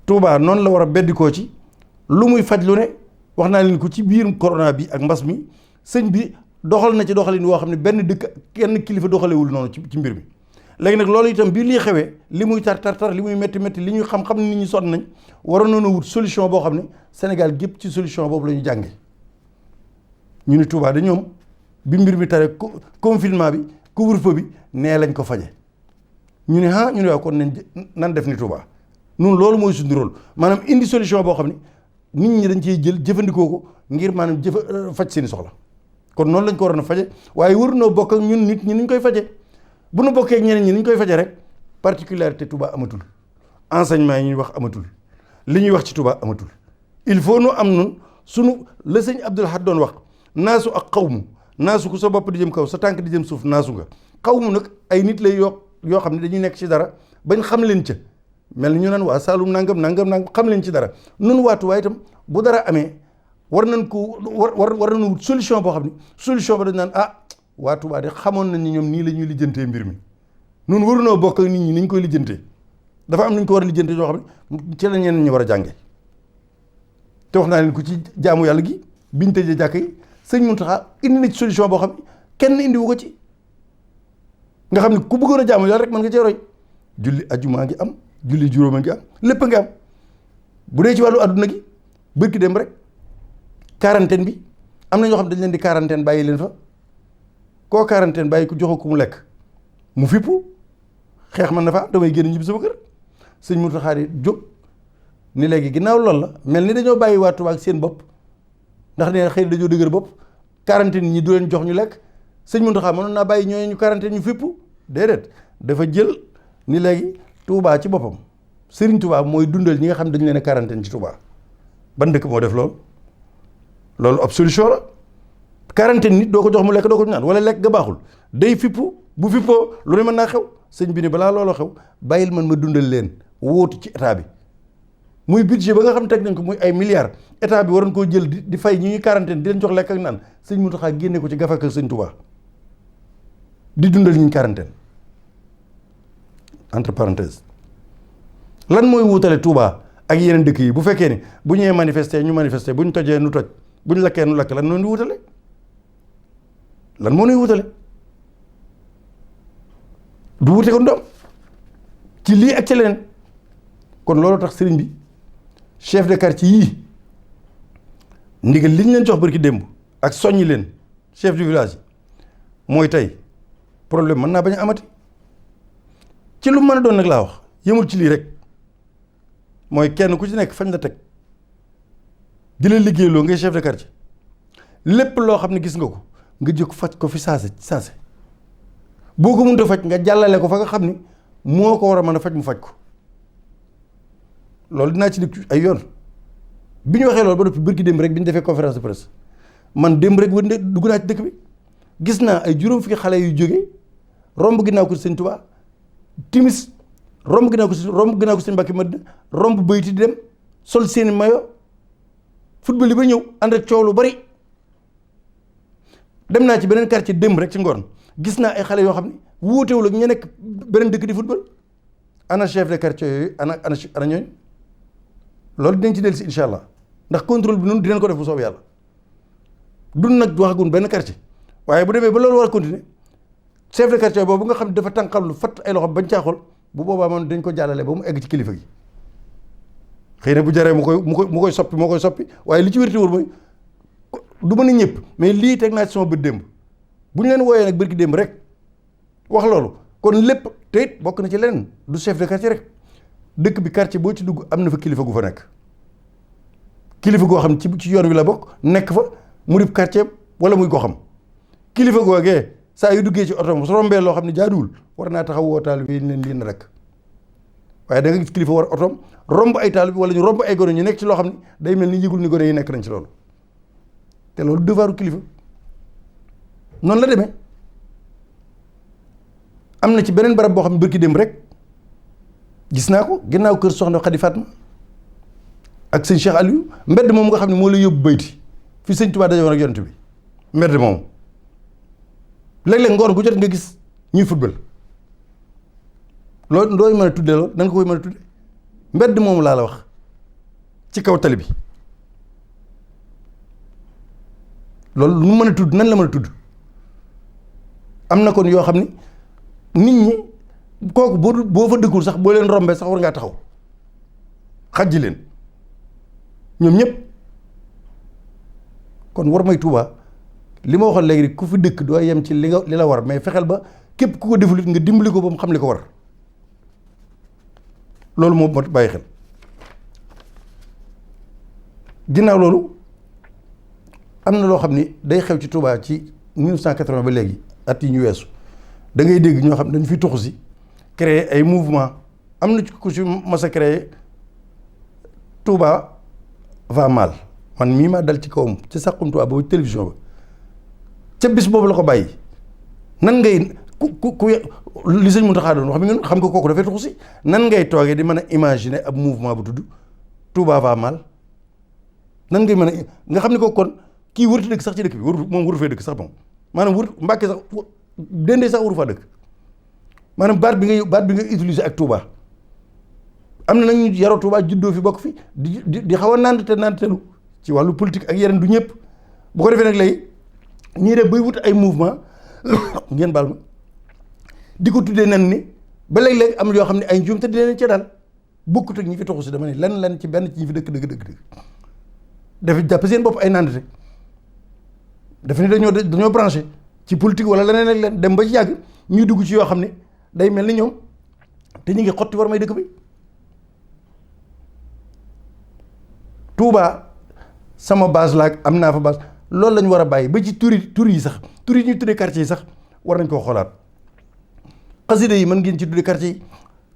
Touba noonu la war a beddikoo ci lu muy faj lu ne wax naa leen ko ci biir corona bi ak mbas mi sëñ bi doxal na ci doxalin woo xam ne benn dëkk kenn kilifa doxalewul noonu ci mbir mi léegi nag loolu itam bii lii xewee li muy tar li muy métti li ñuy xam nit ñi sonn nañ waroon nañu wut solution boo xam ne Sénégal gépp ci solution boobu la ñu jànge ñu ni Touba de ñoom bi mbir mi tare confinement bi couvre-feu bi nee lañ ko faje ñu ne ñu ne waaw kon nan def ni Touba nun loolu mooy suñu rôle maanaam indi solution boo xam ne nit ñi dañ ciy jël jëfandikoo ko ngir maanaam faj seeni soxla kon noonu lañ ko waroon a faje waaye warunoo bokk ak ñun nit ñi ni ñu koy faje bu nu bokkee ak ñeneen ñi ni ñu koy faje rek particularité Touba amatul enseignement yi ñuy wax amatul li ñuy wax ci Touba amatul il faut nu am nun sunu la sëñ Abdul Ahad doon wax naasu ak xawmu naasu ku sa bopp di jëm kaw sa tànk di jëm suuf naasu nga xawmu nag ay nit lay yoo xam ne dañuy nekk ci dara bañ xam leen ca mel ni ñu naan waa Saalum nangam xam leen ci dara nun waatu waaye itam bu dara amee war nañ ko war nañu wut solution boo xam ne solution ba dañ naan waa Touba de xamoon nañ ni ñoom nii la ñuy lijjantee mbir mi nun warunoo bokk ak nit ñi ni ñu koy lijjantee dafa am nañ ko war a lijjantee ñoo xam ne ci la ñeneen ñi war a jànge te wax naa leen ko ci jaamu yàlla gi biñ tëjee jàkk yi sëñ Mountakha indi na ci solution boo xam ne kenn indiwu ko ci nga xam ne ku bëggoon a jaamu yàlla rek mën nga cee roy julli ajuma ngi am julli juróoma ngi am lépp nga am bu dee ci wàllu adduna gi bërki dem rek quarantaine bi am na ñoo xam ne dañ leen di quarantaine bàyyi leen fa koo quarantaine bàyyi ko joxo ko mu lekk mu fippu xeex man na fa damay génn ñibbi sama kër sëñ Mountakha di jóg ni léegi ginnaaw loolu la mel ni dañoo bàyyi waa Touba ak seen bopp ndax nee xëy na dañoo dëgër bopp quarantaine ñi du leen jox ñu lekk sëñ Mountakha mënoon naa bàyyi ñooñu ñu quarantaine ñu fippu déedéet dafa jël ni léegi Touba ci boppam Serigne Touba mooy dundal ñi nga xam ne dañu leen a quarantaine ci Touba ban dëkk moo def loolu ab solution la quarantaine nit doo ko jox mu lekk doo ko naan wala lekk nga baaxul day fippu bu fippoo lu ne mën naa xew sëñ bi ne balaa looloo xew bàyyil man ma dundal leen wóotu ci état bi muy budget ba nga xam ne teg nañ ko muy ay milliards état bi waroon koo jël di fay ñi ñuy quarantaine di leen jox lekk ak naan sëñ Mountakha génne ko ci gafaka ak sëñ Touba di dundal ñi ñu quarantaine entre parenthèses lan mooy wutale Touba ak yeneen dëkk yi bu fekkee ni bu ñëwee manifester ñu manifester bu ñu tojee nu toj bu ñu lakkee nu lakk lan moo ñuy wutale lan moo ñuy wutale du wute ko doom ci lii ak ci leneen kon loolu tax sëriñ bi chef de quartier yii ndigal li ñu leen jox barki démb ak soññi leen chef du village yi mooy tey problème mën naa bañ a amati ci lu mën a doon nag laa wax yëmul ci lii rek mooy kenn ku ci nekk fañ la teg di la liggéeyloo ngay chef de quartier lépp loo xam ne gis nga ko nga jóg faj ko fi saase boo ko mënta faj nga jàllale ko fa nga xam ni moo ko war a mën a faj mu faj ko loolu dinaa ci dégg ay yoon bi ñu waxee loolu ba noppi bërki démb rek bi ñu defee conférence de presse man démb rek dugg naa ci dëkk bi gis naa ay juróom fukki xale yu jógee romb ginnaaw ko sëñ Touba timis romb ginnaaw ko sëñ Mbàkke Madina romb bayti di dem sol seeni mayo football yi ba ñëw ànd ak coow lu bari dem naa ci beneen quartier démb rek ci ngoon gis naa ay xale yoo xam ne wuutewul ak ña nekk beneen dëkk di football ana chef de quartier yooyu ana ñooñ loolu dinañ ci dellu si incha allah ndax contrôle bi noonu dinañ ko def bu soob yàlla dun nag waxagun benn quartier waaye bu demee ba loolu war a continuer chef de quartier boobu nga xam ne dafa tànqal lu fatt ay loxo bañ caa xool bu boobaa man dañ ko jàllale ba mu egg ci kilifa gi xëy na bu jaree mu koy soppi waaye li ci wérti wóor mooy du mën a ñëpp mais lii teg naa ci sama bët démb bu ñu leen wooyee nag bërki démb rek wax loolu kon lépp te it bokk na ci leneen du chef de quartier rek dëkk bi quartier boo ci dugg am na fa kilifa gu fa nekk kilifa goo xam ci yoon wi la bokk nekk fa mu dib quartier wala muy goxam kilifa googee saa yu duggee ci oto su rombee loo xam ne jaaduwul war naa taxaw woo taalibe yi leen lii na rek waaye da nga gis kilifa war otoom romb ay taalibe wala ñu romb ay gone ñu nekk ci loo xam ne day mel ni yëgul ni gone yi nekk nañ ci loolu te loolu devoiru kilifa noonu la demee am na ci beneen barab boo xam ne bërki dem rek gis naa ko ginnaaw kër soxna Xadi Fatma ak sëñ Cheikh Aliou mbedd moom nga xam ne moo lay yóbbu bayti fi sëñ Tuubaa dajoon ak yonent bi mbedd moom léeg-léeg ngoon gu jot nga gis ñuy football loolu ndooy mën a tuddee loolu da nga koy mën a tudde mbedd moomu laa la wax ci kaw tali bi loolu nu mën a tudd nan la mën a tudd am na kon yoo xam ni nit ñi kooku boo fa dëkkul sax boo leen rombee sax war ngaa taxaw xajji leen ñoom ñëpp kon war may Touba li ma waxoon léegi ku fi dëkk doo yem ci li la war, mais fexeel ba képp ku ko deful it nga dimbali ko ba mu xam li ko war. loolu moo mat bàyyi xel. ginnaaw loolu am na loo xam ni day xew ci Touba ci 1980 ba léegi at yi ñu weesu da ngay dégg ñoo xam dañu fi tuxu si créer ay mouvement. am na ci ku si mas a créer Touba va mal, man mii maa dal ci kawam ci Saxum Touba boobu télévision ba ca bis boobu la ko bàyyi. nan ngay ku li sëñ Mountakha doon wax mi ngeen xam nga kooku dafay tuxu si, nan ngay toogee di mën a imaginer ab mouvement bu tudd Touba va mal. nan ngay mën a nga xam ne ko kon kii wërtu dëkk sax ci dëkk bi moom wëru fee dëkk sax moom maanaam wër Mbàkke sax Dendee sax wëru faa dëkk maanaam baat bi ngay utiliser ak Touba. am na nag ñu yaroo Touba juddoo fi bokk fi di xaw a naantelu ci wàllu politique ak yeneen du ñëpp bu ko defee nag léegi ñii def bay wut ay mouvement ngeen baal ma di ko tuddee nan ni ba léeg-léeg am yoo xam ne ay njuum te di leen ca daal bokkut ak ñi fi toxu si dama ne lan ci benn ci ñi fi dëkk dafa jàpp seen bopp ay nandite dafa ne dañoo branché ci politique wala leneen ak leen dem ba ci yàgg ñuy dugg ci yoo xam ne day mel ni ñoom te ñu ngi xotti war may dëkk bi. Touba sama base laag am naa fa base loolu lañu war a bàyyi ba ci tur yi sax tur yi ñuy tuddee quartier yi sax war nañ koo xoolaat. xasida yi mën ngeen ci tuddee quartier yi,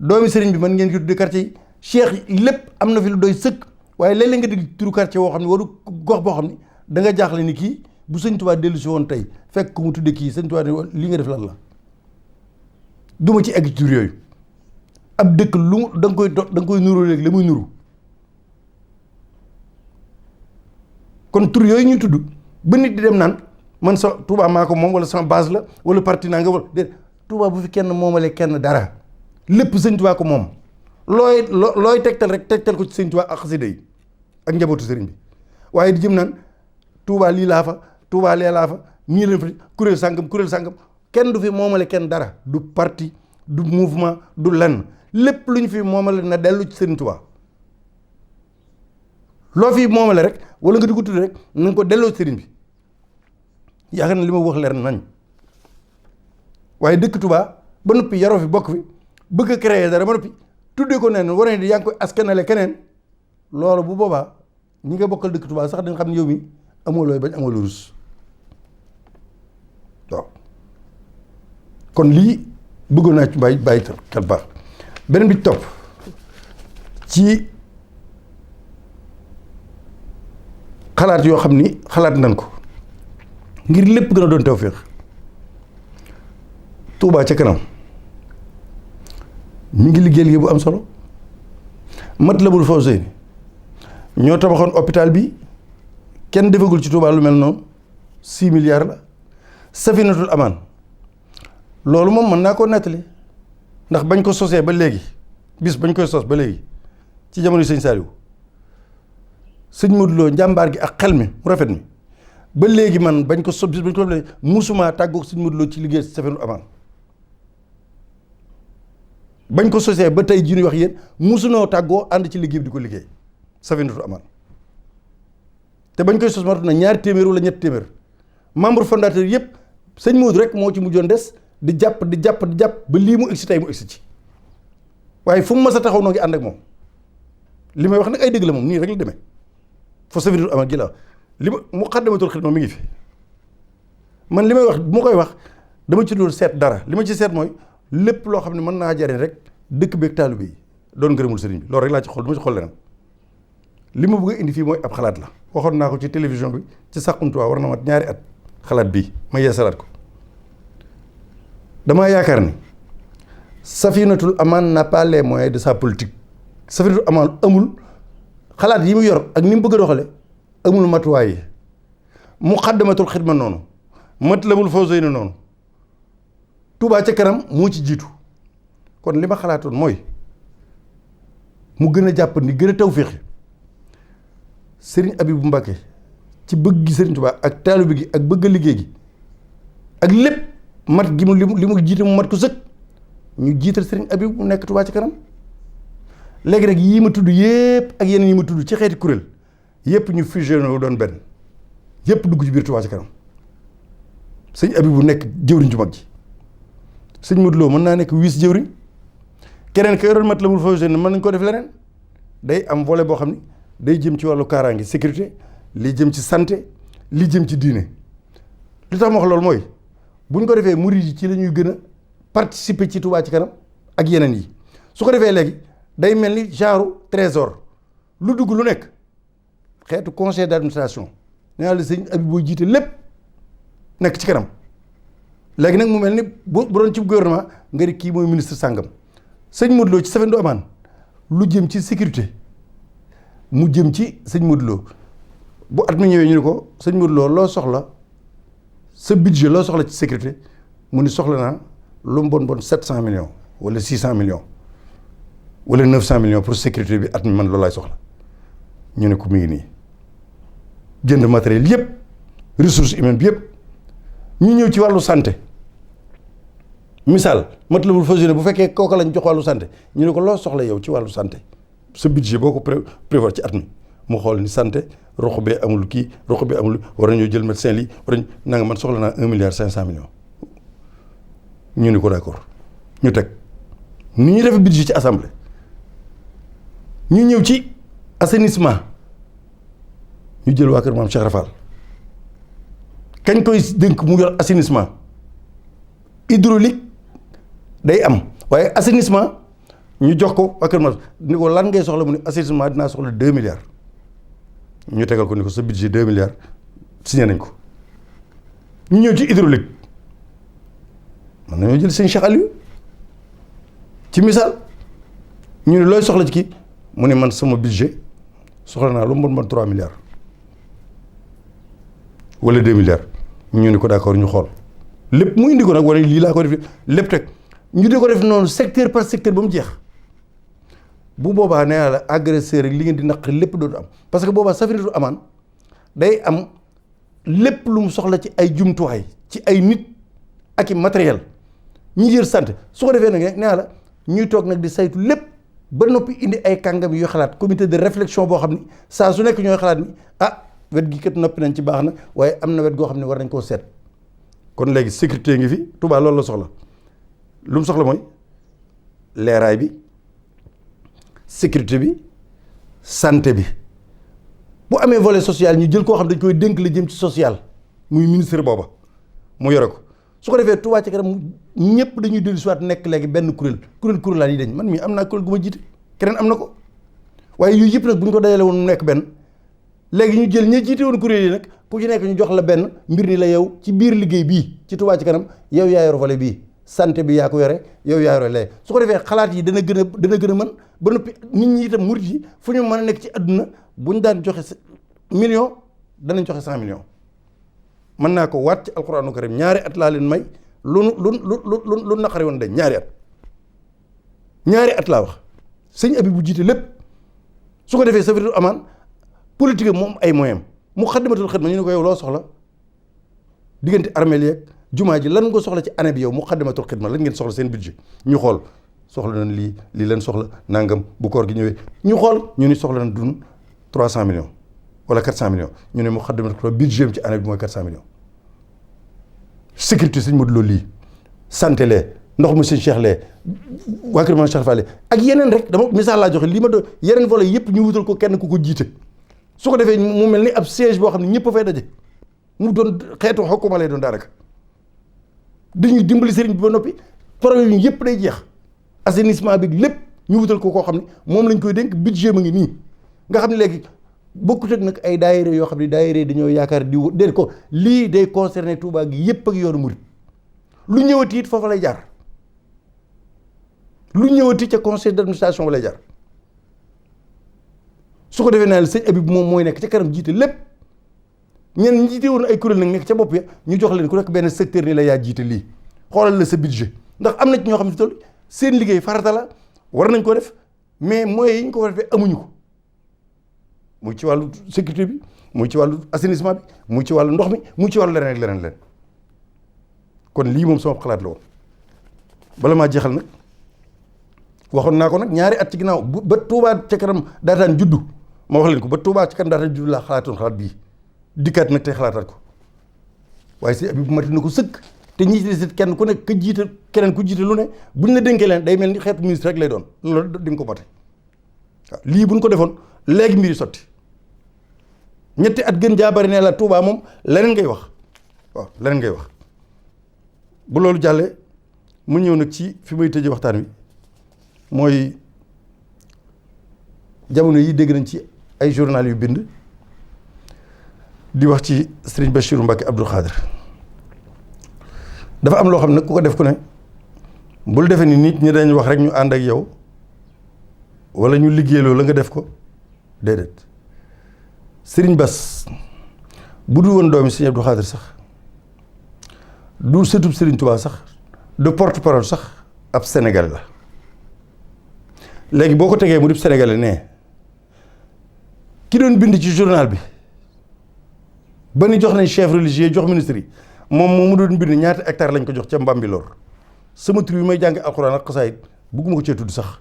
doomi sëriñ bi mën ngeen ci tuddee quartier yi, cheikh yi lépp am na fi lu doy sëkk. waaye léeg-léeg nga dégg turu quartier woo xam ne waru gox boo xam ne da nga jaaxle ni kii bu sëñ Touba dellu si woon tey fekk ku mu tudde kii sëñ Touba ne li nga def lan la. duma ci egg tur yooyu ab dëkk lu da nga koy nuru léegi la muy nuru. kon tur yooyu ñuy tudd ba nit di dem naan man sa Touba maa ko moom wala sama base la wala parti naa nga wala de Touba bu fi kenn moomalee kenn dara lépp sëñ Touba ko moom. looy tegtal rek tegtal ko ci sëñ Touba ak xasida yi ak njabootu sëriñ bi waaye di jëm naan Touba lii laa fa Touba lee laa fa ñii leen fa kuréel sàngam kenn du fi moomale kenn dara du parti du mouvement du lenn lépp lu ñu fi moomale na dellu ci sëriñ Touba. loo fi moomale rek wala nga di ko tudd rek na nga ko delloo sëriñ bi yaakaar na li ma wax leer nañ waaye dëkk Touba ba noppi yaroo fi bokk fi bëgg a créer dara ba noppi tuddee ko neen war di yaa ngi koy askanale keneen loolu bu boobaa ñi nga bokkal dëkk Touba sax dañ xam ne yow mi amoo looy bañ amoo lu rus waaw kon lii bëggoon naa ci bàyyi xel baax beneen bi topp ci xalaat yoo xam ni xalaat nañ ko ngir lépp gën a doon tawféex Touba ca kanam mi ngi liggéey bu am solo Matlabul Fawzayni ñoo tabaxoon hôpital bi kenn defagul ci Touba lu mel noonu 6 milliards la. Safinatul Amaan loolu moom mën naa koo nettali ndax bañ ko sosee ba léegi bis bañ koy sos ba léegi ci jamono sëñ Saliou sëñ Modou Lo njàmbaar gi ak xel mi mu rafet mi ba léegi man bañ ko sos bis bañ ko léegi musuma tàggoog sëñ Modou Lo ci liggéey Safinatul Amaan bañ ko sosee ba tey jii ñuy wax yéen musunoo tàggoo ànd ci liggéey bi di ko liggéey Safinatul Amaan te bañ koy sos mat na 2 téeméer wala 3 téeméer membre fondateur yëpp sëñ Modou rek moo ci mujjoon des di jàpp ba lii mu egsi tey mu egsi ci waaye fu mu mas a taxaw noo ngi ànd ak moom li may wax nag ay dëgg la moom nii rek la demee fa Safinatul Amaan gi la li ma Muqaddamatul Xidma mi ngi fi man li may wax bu ma koy wax dama ci doon seet dara li ma ci seet mooy lépp loo xam ne mën naa jariñ rek dëkk beeg taalibe yi doon ngërëmul sëriñ bi loolu rek laa ci xool du ma ci xool leneen li ma bëgg a indi fii mooy ab xalaat la waxoon naa ko ci télévision bi ci Saxum Touba war na mat 2 at xalaat bii ma yeesalaat ko damaa yaakaar ni Safinatul Amaan n'a pas les moyens de sa politique Safinatul Amaan amul xalaat yi mu yor ak ni mu bëgg a doxale amul matuwaay yi Muqaddamatul Xidma noonu Matlabul Fawzayni noonu Touba ca kanam moo ci jiitu kon li ma xalaatoon mooy mu gën a jàpp ni gën a tawféexe Serigne Abibou Mbacké ci bëgg gi Serigne Touba ak taalibe gi ak bëgg liggéey gi ak lépp mat gi mu li mu jiite mu mat ko sëkk ñu jiital Serigne Abibou mu nekk Touba ci kanam léegi rek yii ma tudd yépp ak yeneen yi ma tudd ci xeeti kuréel yépp ñu fusionné doon benn yépp dugg ci biir Touba ci kanam sëñ Abibu nekk jëwriñ ju mag ji sëñ Modou Lo mën naa nekk wiis jëwriñ keneen ka yoroon Matlabul Fawzayni mën nañ ko def leneen day am volet boo xam ne day jëm ci wàllu kaaraange sécurité li jëm ci santé li jëm ci diine li tax ma wax loolu mooy bu ñu ko defee murid yi ci la ñuy gën a participer ci Touba ci kanam ak yeneen yi su ko defee léegi day mel ni genre trésor lu dugg lu nekk xeetu conseil d'administration nee naa la sëñ Habib boo jiite lépp nekk ci kanam léegi nag mu mel ni bu doon ci gouvernement nga di kii mooy ministre sàngam sëñ Modou Lo ci Safin du Amaan lu jëm ci sécurité mu jëm ci sëñ Modou Lo bu at mi ñëwee ñu ne ko sëñ Modou Lo loo soxla sa budget loo soxla ci sécurité mu ni soxla naa lu mu bon 700 millions wala 600 millions wala 900 millions pour sécurité bi at mi man loolu laay soxla ñu ne ko mi ngi nii jënd matériel yëpp ressources humaines bi yëpp ñu ñëw ci wàllu santé misaal Matlabul Fawzayni bu fekkee kooka lañ jox wàllu santé ñu ne ko loo soxla yow ci wàllu santé sa budget boo ko prévoir ci at mi mu xool ni santé rox bee amul kii rox bee amul war nañoo jël médecin lii war nañ nanga man soxla naa 1 milliard 500 millions ñu ni ko d'accord ñu teg ni ñuy def budget ci assemblée ñu ñëw ci assainissement ñu jël waa kër maam Cheikh Rafal kañ koy dénk mu yor assainissement hydraulique day am waaye assainissement ñu jox ko waa kër maam ni ko lan ngay soxla mu ne assainissement dinaa soxla 2 milliards ñu tegal ko ni ko sa budget 2 milliards signé nañ ko ñu ñëw ci hydraulique man nañoo jël seen Cheikh Aliou ci misaal ñu ne looy soxla ci kii mu ne man sama budget soxla naa lu mu bon 3 milliards wala 2 milliards ñu ne ko d'accord ñu xool lépp mu indi ko nag wala lii laa ko def lépp teg ñu di ko def noonu secteur par secteur ba mu jeex bu boobaa nee naa la agresseur ak li ngeen di naq lépp dootu am parce que boobaa Safinatul Amaan day am lépp lu mu soxla ci ay jumtuwaay ci ay nit ak i matériel ñi jël santé su ko defee nag nee naa la ñuy toog nag di saytu lépp ba noppi indi ay kàngam yu xalaat comité de réflexion boo xam ni saa su nekk ñooy xalaat ni ah wet gi kat noppi nañ ci baax na waaye am na wet goo xam ne war nañ koo seet kon léegi sécurité ngi fi Touba loolu la soxla lu mu soxla mooy leeraay bi sécurité bi santé bi bu amee volet social ñu jël koo xam dañ koy dénk la jëm ci social muy ministre booba mu yore ko su ko defee Touba ci kanam ñëpp dañuy dellu si waat nekk léegi benn kuréel yi dañ man mii am naa kuréel gu ma jiite keneen am na ko waaye yooyu yëpp nag bu ñu ko dajale woon mu nekk benn léegi ñu jël ña jiite woon kuréel yi nag ku ci nekk ñu jox la benn mbir ni la yow ci biir liggéey bii ci Touba ci kanam yow yaa yor volet bii santé bi yaa ko yore yow yaa yore lee su ko defee xalaat yi dana gën a mën ba noppi nit ñi itam murit yi fu ñu mën a nekk ci àdduna bu ñu daan joxe million danañ joxe 100 millions mën naa ko waat ci alxuraanu karim ñaari at laa leen may lu naqari woon dañ ñaari at laa wax sëñ Habib bu jiite lépp su ko defee Safinatul Amaan politique moom ay moyens mu Xaddamatul Xidma ñu ne ko yow loo soxla diggante armeel yeeg jumaa ji lan nga soxla ci année bi yow mu Xaddamatul Xidma lan ngeen soxla seen budget ñu xool soxla nañ lii leen soxla nangam bu koor gi ñëwee ñu xool ñu ni soxla nañ dun 300 millions wala 400 millions ñu ne mu Xaddamatul Xidma budget ci année bi mooy 400 millions sécurité sëñ Modou Lo lii santé lee ndox mu sëñ Cheikh lee waa kër Maam Cheikh Fall ak yeneen rek dama misaal laa joxe lii ma doon yeneen volet yëpp ñu wutal ko kenn ku ko jiite su ko defee mu mel ni ab siège boo xam ne ñëpp a fay daje mu doon xeetu xokuma lay doon daanaka dañuy dimbali sëriñ bi ba noppi problème yi yëpp day jeex assainissement bi lépp ñu wutal ko koo xam ne moom lañ koy dénk budget ma ngi nii nga xam ne léegi bokkut ak nag ay daayira yoo xam ne daayira dañoo yaakaar di déet ko lii day concerné Touba gi yëpp ak yoonu murit lu ñëwati it foofa lay jaar lu ñëwati ca conseil d'administration ba lay jaar su ko defee naa la sëñ Habib moom mooy nekk ca kanam jiite lépp ñenn ñi jiite woon ay kuréel nag nekk ca bopp ya ñu jox leen ku nekk benn secteur ni la yaa jiite lii xoolal la sa budget ndax am na ci ñoo xam ne toll seen liggéey farata la war nañ ko def mais moyens yi ñu ko war a defee amuñu ko muy ci wàllu sécurité bi muy ci wàllu assainissement bi muy ci wàllu ndox mi muy ci wàllu leneen ak leneen leen kon lii moom sama xalaat la woon bala maa jeexal nag waxoon naa ko nag ñaari at ci ginnaaw ba Touba ca kanam daataan juddu ma wax leen ko ba Touba ca kanam daataan juddu laa xalaatoon xalaat bii dikkaat nag tey xalaataat ko waaye sëñ Habib mati na ko sëkk te ñi ci des kenn ku nekk ka jiite keneen ku jiite lu ne buñ la dénkee leen day mel ni xeetu ministre rek lay doon loolu di nga ko mate waaw lii buñ ko defoon léegi mbiri sotti ñetti at gën jaa bari ne la Touba moom leneen ngay wax waaw leneen ngay wax bu loolu jàllee mu ñëw nag ci fi may tëjee waxtaan wi mooy jamono yi dégg nañ ci ay journal yu bind di wax ci Serigne Bassirou Mbacké Abdou Khadre dafa am loo xam ne ku ko def ku ne bul defee ni nit ñi dañ wax rek ñu ànd ak yow wala ñu liggéeyloo la nga def ko déedéet Serigne Bass bu dul woon doomi Serigne Abdou Khadre sax du sëtub Serigne Touba sax de porte-parole sax ab Sénégalais la léegi boo ko tegee mu dib Sénégalais ne ki doon bind ci journal bi ba ni jox nañ chef religieux jox ministre yi moom mu doon bind ñaata hectare lañ ko jox ca Mbambilor sama tur yi may jàng alxuraan ak xasaayid bugguma ko cee tudd sax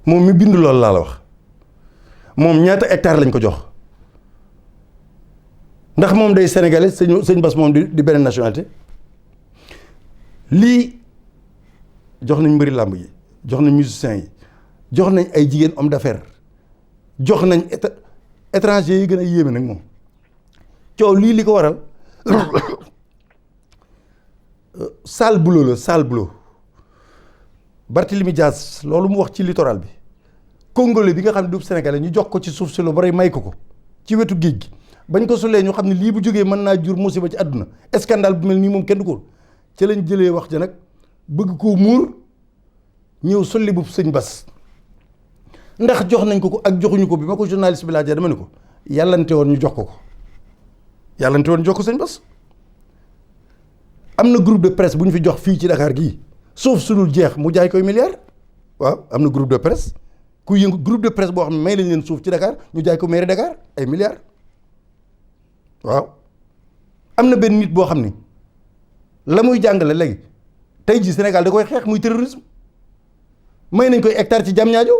moom mi bind loolu laa la wax moom ñaata hectare lañ ko jox ndax moom day sénégalais sëñ Bass moom di beneen nationalité lii jox nañ mbëri làmb yi jox nañ musiciens yi jox nañ ay jigéen homme d'affaires jox nañ étranger yi gën a yéeme nag moom coow lii li ko waral sale boulot la sale boulot Barthélemy Dias loolu mu wax ci littoral bi congolais bi nga xam ne du sénégalais ñu jox ko ci suuf si lu bari may ko ci wetu géej gi bañ ko sulee ñu xam ne lii bu jógee mën naa jur musiba ci àdduna scandale bu mel nii moom kenn du ko ci lañ jëlee wax ja nag bëgg koo muur ñëw sulli bu sëñ Bass ndax jox nañ ko ak joxuñu ko bi ma ko journaliste bi laajee dama ne ko yàllante woon ñu jox ko yàllante woon ñu jox ko sëñ Bass am na groupe de presse bu ñu fi jox fii ci Dakar gii suuf su dul jeex mu jaay koy milliard waaw am na groupe de presse ku yëngu groupe de presse boo xam ne may lañ leen suuf ci Dakar ñu jaay ko mairie Dakar ay milliards waaw am na benn nit boo xam ni la muy jàngale léegi tey jii Sénégal da koy xeex muy terrorisme may nañ koy hectare ci Diamniadio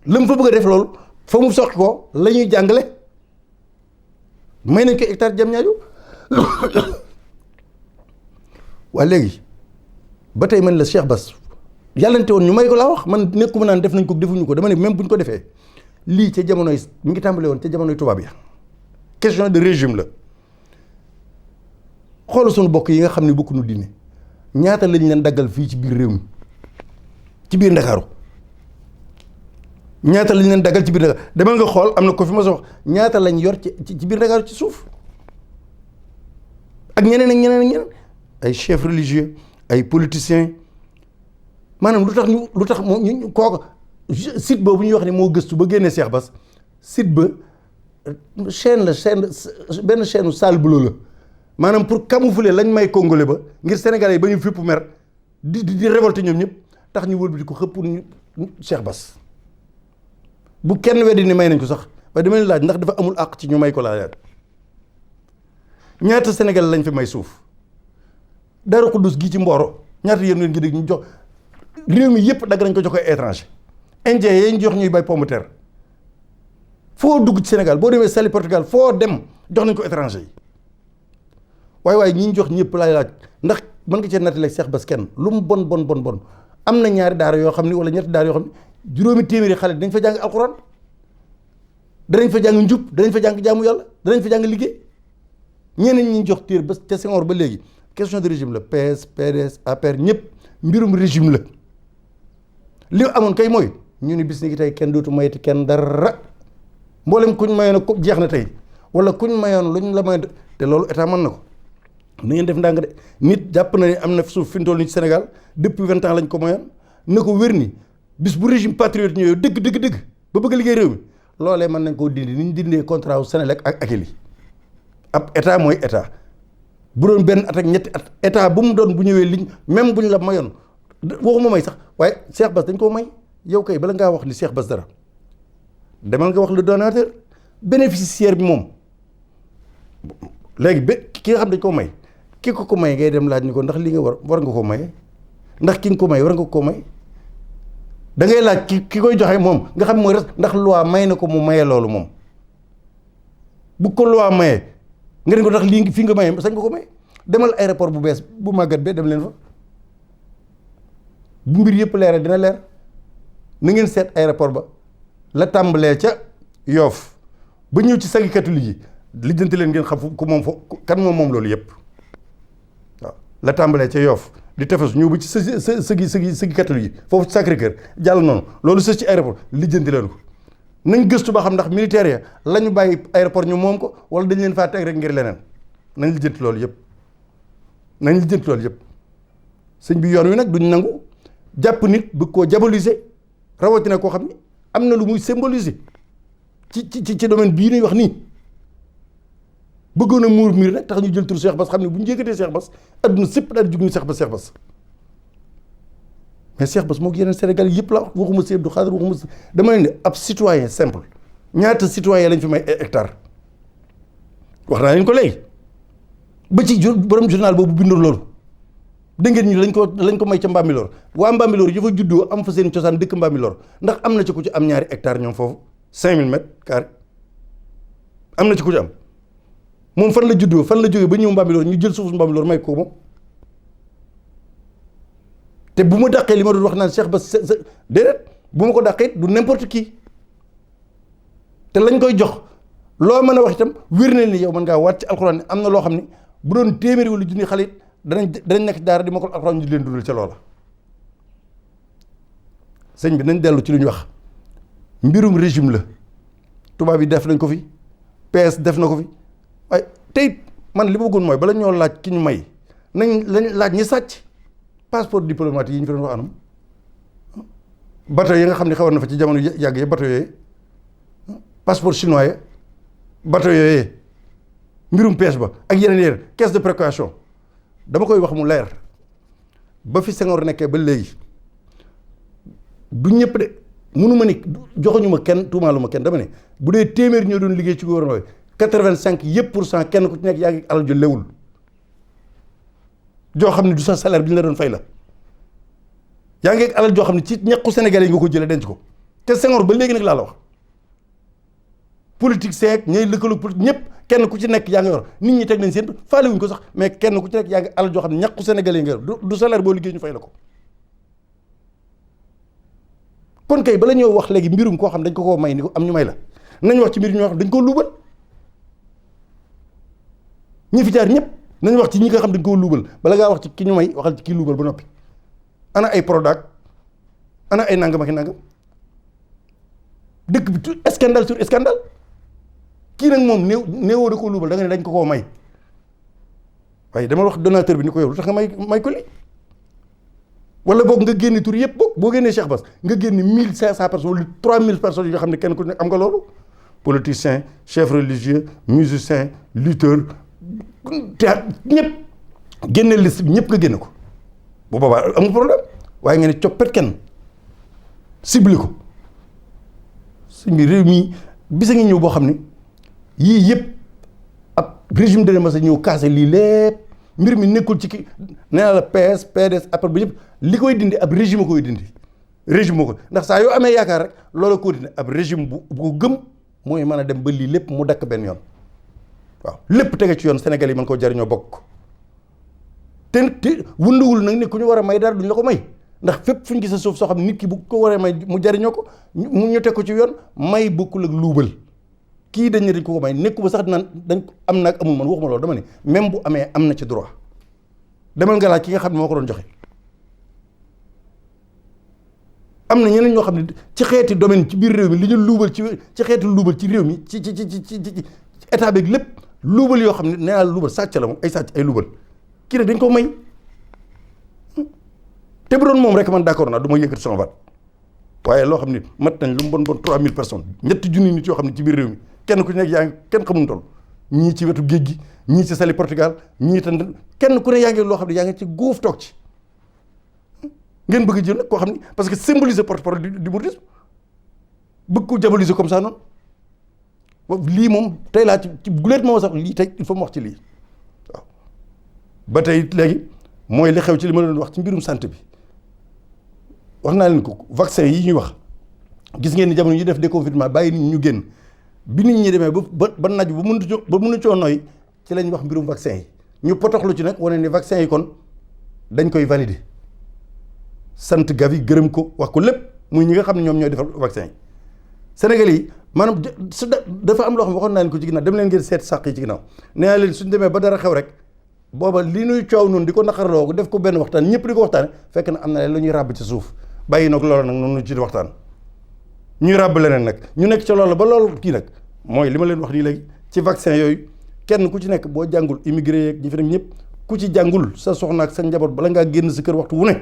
la mu fa bëgg a def loolu fa mu soqi ko la ñuy jàngale may nañ koy hectare Diamniadio waa léegi ba tey man la Cheikh Bass yàllante woon ñu may ko laa wax man nekkuma naan def nañ ko defuñu ko dama ne même bu ñu ko defee lii ca jamonoy mi ngi tàmbale woon ca jamonoy tubaab ya question de régime la xoolal suñu bokk yi nga xam ne bokkuñu diine ñaata lañ leen daggal fii ci biir réew mi ci biir Ndakaaru ñaata lañ leen daggal ci biir Ndakaaru demal nga xool am na ko fi ma wax ñaata lañ yor ci biir Ndakaaru ci suuf ak ñeneen ak ñeneen ak ñeneen ay chefs religieux ay politiciens maanaam lu tax ñu kooku site boobu ñuy wax ne moo gëstu ba génnee Cheikh Bass site ba chaîne benn chaîne sale boulot la maanaam pour camoufler lañ may congolais ba ngir sénégalais yi ba ñu fipp mer di révolter ñoom ñëpp tax ñu wëlbati ko xëpp ñu Cheikh Bass bu kenn weddi ni may nañ ko sax waaye dama leen laaj ndax dafa amul àq ci ñu may ko laajaat ñaata sénégalais lañ fi may suuf Daaru Xuddus gii ci Mboro ñaata yéen ngeen gi dégg ñu jox réew mi yëpp dagg nañ ko jox koy étranger indien yi ñu jox ñuy bay pomme de terre foo dugg ci Sénégal boo demee Saly Portugal foo dem jox nañ ko étranger yi waaye ñi ñu jox ñëpp laay laaj ndax mën nga cee nattaleeg Cheikh Bass kenn lu mu bon am na ñaari daara yoo xam ni wala ñetti daara yoo xam ni juróomi téeméeri xale danañ fa jàng alxuraan danañ fa jàng njub danañ fa jàng jaamu yàlla danañ fa jàng liggéey ñeneen ñi jox téer ba te Senghor ba léegi question de régime la PS PDS APR ñëpp mbirum régime la li amoon kay mooy ñu ni bis ni ki tey kenn dootu mayeti kenn dara mboolem kuñ mayoon ko jeex na tey wala kuñ mayoon luñ la mayoon te loolu état mën na ko na ngeen def ndànk de nit jàpp na ne am na suuf fi mu toll nii ci Sénégal depuis 20 ans lañ ko mayoon na ko wér ni bis bu régime patriote ñëwee dëgg ba bëgg a liggéey réew mi loolee mën nañ koo dindi ni ñu dindee contrat wu Sénélec ak Akilee ab état mooy état bu doon benn at ak ñetti at état bu mu doon bu ñëwee liñ même bu ñu la mayoon waxuma may sax waaye Cheikh Bass dañ koo may yow kay bala ngaa wax li Cheikh Bass dara demal nga wax le donateur bénéficiaire bi moom léegi ki nga xam dañ koo may ki ko may ngay dem laaj ni ko ndax li nga war nga koo maye ndax ki nga ko may war nga koo may da ngay laaj ki koy joxe moom nga xam mooy res ndax loi may na ko mu maye loolu moom bu ko loi maye nga ne ko tax lii fii nga maye sañ nga ko maye demal aéroport bu bees bu màggat bee dem leen fa bu mbir yëpp leer dina leer na ngeen seet aéroport ba la tàmbalee ca Yoff ba ñëw ci sagi catholique yi lijjanti leen ngeen xam fu ku moom kan moom loolu yëpp waaw la tàmbalee ca Yoff di tefes ñëw ba ci sëgi catholique yi foofu ci Sacré-Cœur jàll noonu loolu sës ci aéroport lijjanti leen ko nañ gëstu ba xam ndax militaire ya la ñu bàyyi aéroport ñu moom ko wala dañ leen faa teg rek ngir leneen nañ lijjanti loolu yëpp sëñ bi yoon wi nag duñ nangu jàpp nit bëgg koo diaboliser rawatina koo xam ni am na lu muy symboliser ci domaine bii ñuy wax nii bëggoon a muur miir nag tax ñu jël tur Cheikh Bass xam ne bu ñu yëkkatee Cheikh Bass adduna sépp daal di jug ni Cheikh Bass mais Cheikh Bass moo ko yeneen Sénégal yëpp la waxuma si Abdou Khadre waxuma si dama leen ne ab citoyen simple ñaata citoyen lañ fi may hectare wax naa leen ko léegi ba ci borom journal boobu bindoon loolu dégg ngeen ñu lañ ko may ca Mbambilor waa Mbambilor yi fa juddoo am fa seen cosaan dëkk Mbambilor ndax am na ci ku ci am ñaari hectare ñoom foofu 5000 mètres carrés am na ci ku ci am moom fan la juddoo fan la jógee ba ñëw Mbambilor ñu jël suufu Mbambilor may ko moom te bu ma dàqee li ma doon wax naan Cheikh Bass déedéet bu ma ko dàqee du n'importe qui te lañ koy jox loo mën a wax itam wér na ni yow mën ngaa waat ci alxuraan ne am na loo xam ne bu doon téeméeri wala junni xale it danañ nekk daara di ma ko alxuraan ñu leen dundal ca loola. sëñ bi nañ dellu ci lu ñu wax mbirum régime la tubaab yi def nañ ko fi PS def na ko fi waaye tey man li ma bëggoon mooy bala ñoo laaj ki ñu may nañ laaj ñi sàcc. passeport diplomatique yi ñu fi doon wax anam bateau yi nga xam ne xawoon na fa ci jamono yàgg yi bateau yooyu passeport chinois yi bateau yooyu mbirum pêche ba ak yeneen caisse de précaution dama koy wax mu leer ba fi Senghor nekkee ba léegi du ñëpp de mënu ma ni joxuñu ma kenn tuumaalu ma kenn dama ne bu dee téeméer ñoo doon liggéey ci gouvernement bi 85% kenn ku ci nekk yaa ngi alal ju lewul joo xam ne du sa salaire bi ñu la doon fay la yaa ngi alal joo xam ne ci ñaqu Sénégalais yi nga ko jëlee denc ko te Senghor ba léegi nag laa la wax politique seeg ñooy lëkkaloo politique ñëpp kenn ku ci nekk yaa ngi yor nit ñi teg nañ seen faale wuñ ko sax mais kenn ku ci nekk yaa ngi alal joo xam ne ñaqu Sénégalais yi nga yor du salaire boo liggéey ñu fay la ko. kon kay bala ñoo wax léegi mbirum koo xam dañ ko koo may ni ko am ñu may la nañ wax ci mbir ñoo xam dañ koo luubal ñi fi jaar ñëpp. nañu wax ci ñi nga xam dañ koo luubal bala ngaa wax ci ki ñu may waxal ci kii luubal ba noppi ana ay Prodac ana ay nangam ak i nangam dëkk bi scandale sur scandale kii nag moom néewoo da koo luubal da nga ne dañ ko koo may waaye dama wax donateur bi ni ko yow lu tax nga may ko lii wala boog nga génne tur yëpp boog boo génnee Cheikh Bass nga génne 1500 personnes wala 3000 personnes yoo xam ne kenn ku nekk am nga loolu politicien chef religieux musicien lutteur théâtre ñëpp génne liste bi ñëpp nga génne ko bu boobaa amul problème waaye nga ne coppet kenn ciblé ko suñ bi réew mi bisa ngi ñëw boo xam ne yii yëpp ab régime de ma sa ñëw kaase lii lépp mbir mi nekkul ci ki nee naa la PS PDS après ba yëpp li koy dindi ab régime koy dindi régime moo ko ndax saa yoo amee yaakaar rek loola koo dindi ab régime bu ko gëm mooy mën a dem ba lii lépp mu dakk benn yoon waaw lépp tege ci yoon Sénégal yi mën koo jariñoo bokk te wunduwul nag ne ku ñu war a may dara duñ la ko may ndax fépp fu ñu gisee suuf soo xam nit ki bu ko waree may mu jariñoo ko ñu teg ko ci yoon may bokkul ak luubal kii dañ ne dañ ko may nekku ba sax naan dañ am nag amul man waxuma loolu dama ne même bu amee am na ci droit demal nga laaj ki nga xam ne moo ko doon joxe am na ñeneen ñoo xam ne ci xeeti domaine ci biir réew mi li ñu luubal ci xeeti luubal ci réew mi ci état beeg lépp luubal yoo xam ne nee naa luubal sàcc la moom ay sàcc ay luubal kii nag dañ ko may te bu doon moom rek man d'accord naa du ma yëkkati sama baat waaye loo xam ne mat nañ lu mu bon 3000 personnes ñetti junni nit yoo xam ne ci biir réew mi kenn ku ci nekk yaa ngi kenn xamuñu toll ñii ci wetu géej gi ñii ci sali Portugal ñii tan kenn ku ne yaa ngi loo xam ne yaa ngi ci góof toog ci ngeen bëgg jël nag koo xam ne parce que symboliser porte-parole du mouridisme bëgg ko diaboliser comme ça noonu lii moom tey laa ci guleet moo sax lii tey il faut mu wax ci lii waaw ba tey léegi mooy li xew ci li ma doon wax ci mbirum santé bi wax naa leen ko vaccin yi ñuy wax gis ngeen ni jamono yi def déconfinement bàyyi nit ñu génn bi nit ñi demee ba naj ba mënu coo noy ci lañ wax mbirum vaccin yi ñu potoxlu ci nag wane ni vaccin yi kon dañ koy valider sant Gavi gërëm ko wax ko lépp muy ñi nga xam ne ñoom ñooy defar vaccin yi Sénégal yi maanaam dafa am loo xam ne waxoon naa leen ko ci ginnaaw dem leen ngeen seet sàq yi ci ginnaaw nee naa leen suñ demee ba dara xew rek booba li nuy coow noonu di ko naqarloo ko def ko benn waxtaan ñëpp di ko waxtaane fekk na am na leen lu ñuy ràbb ci suuf bàyyi nag loolu nag noonu ci waxtaan ñuy ràbb leneen nag ñu nekk ci loolu ba loolu kii nag mooy li ma leen wax nii léegi ci vaccin yooyu kenn ku ci nekk boo jàngul immigré yeeg ñi fi nekk ñëpp ku ci jàngul sa soxna ak sa njaboot bala ngaa génn sa kër waxtu wu ne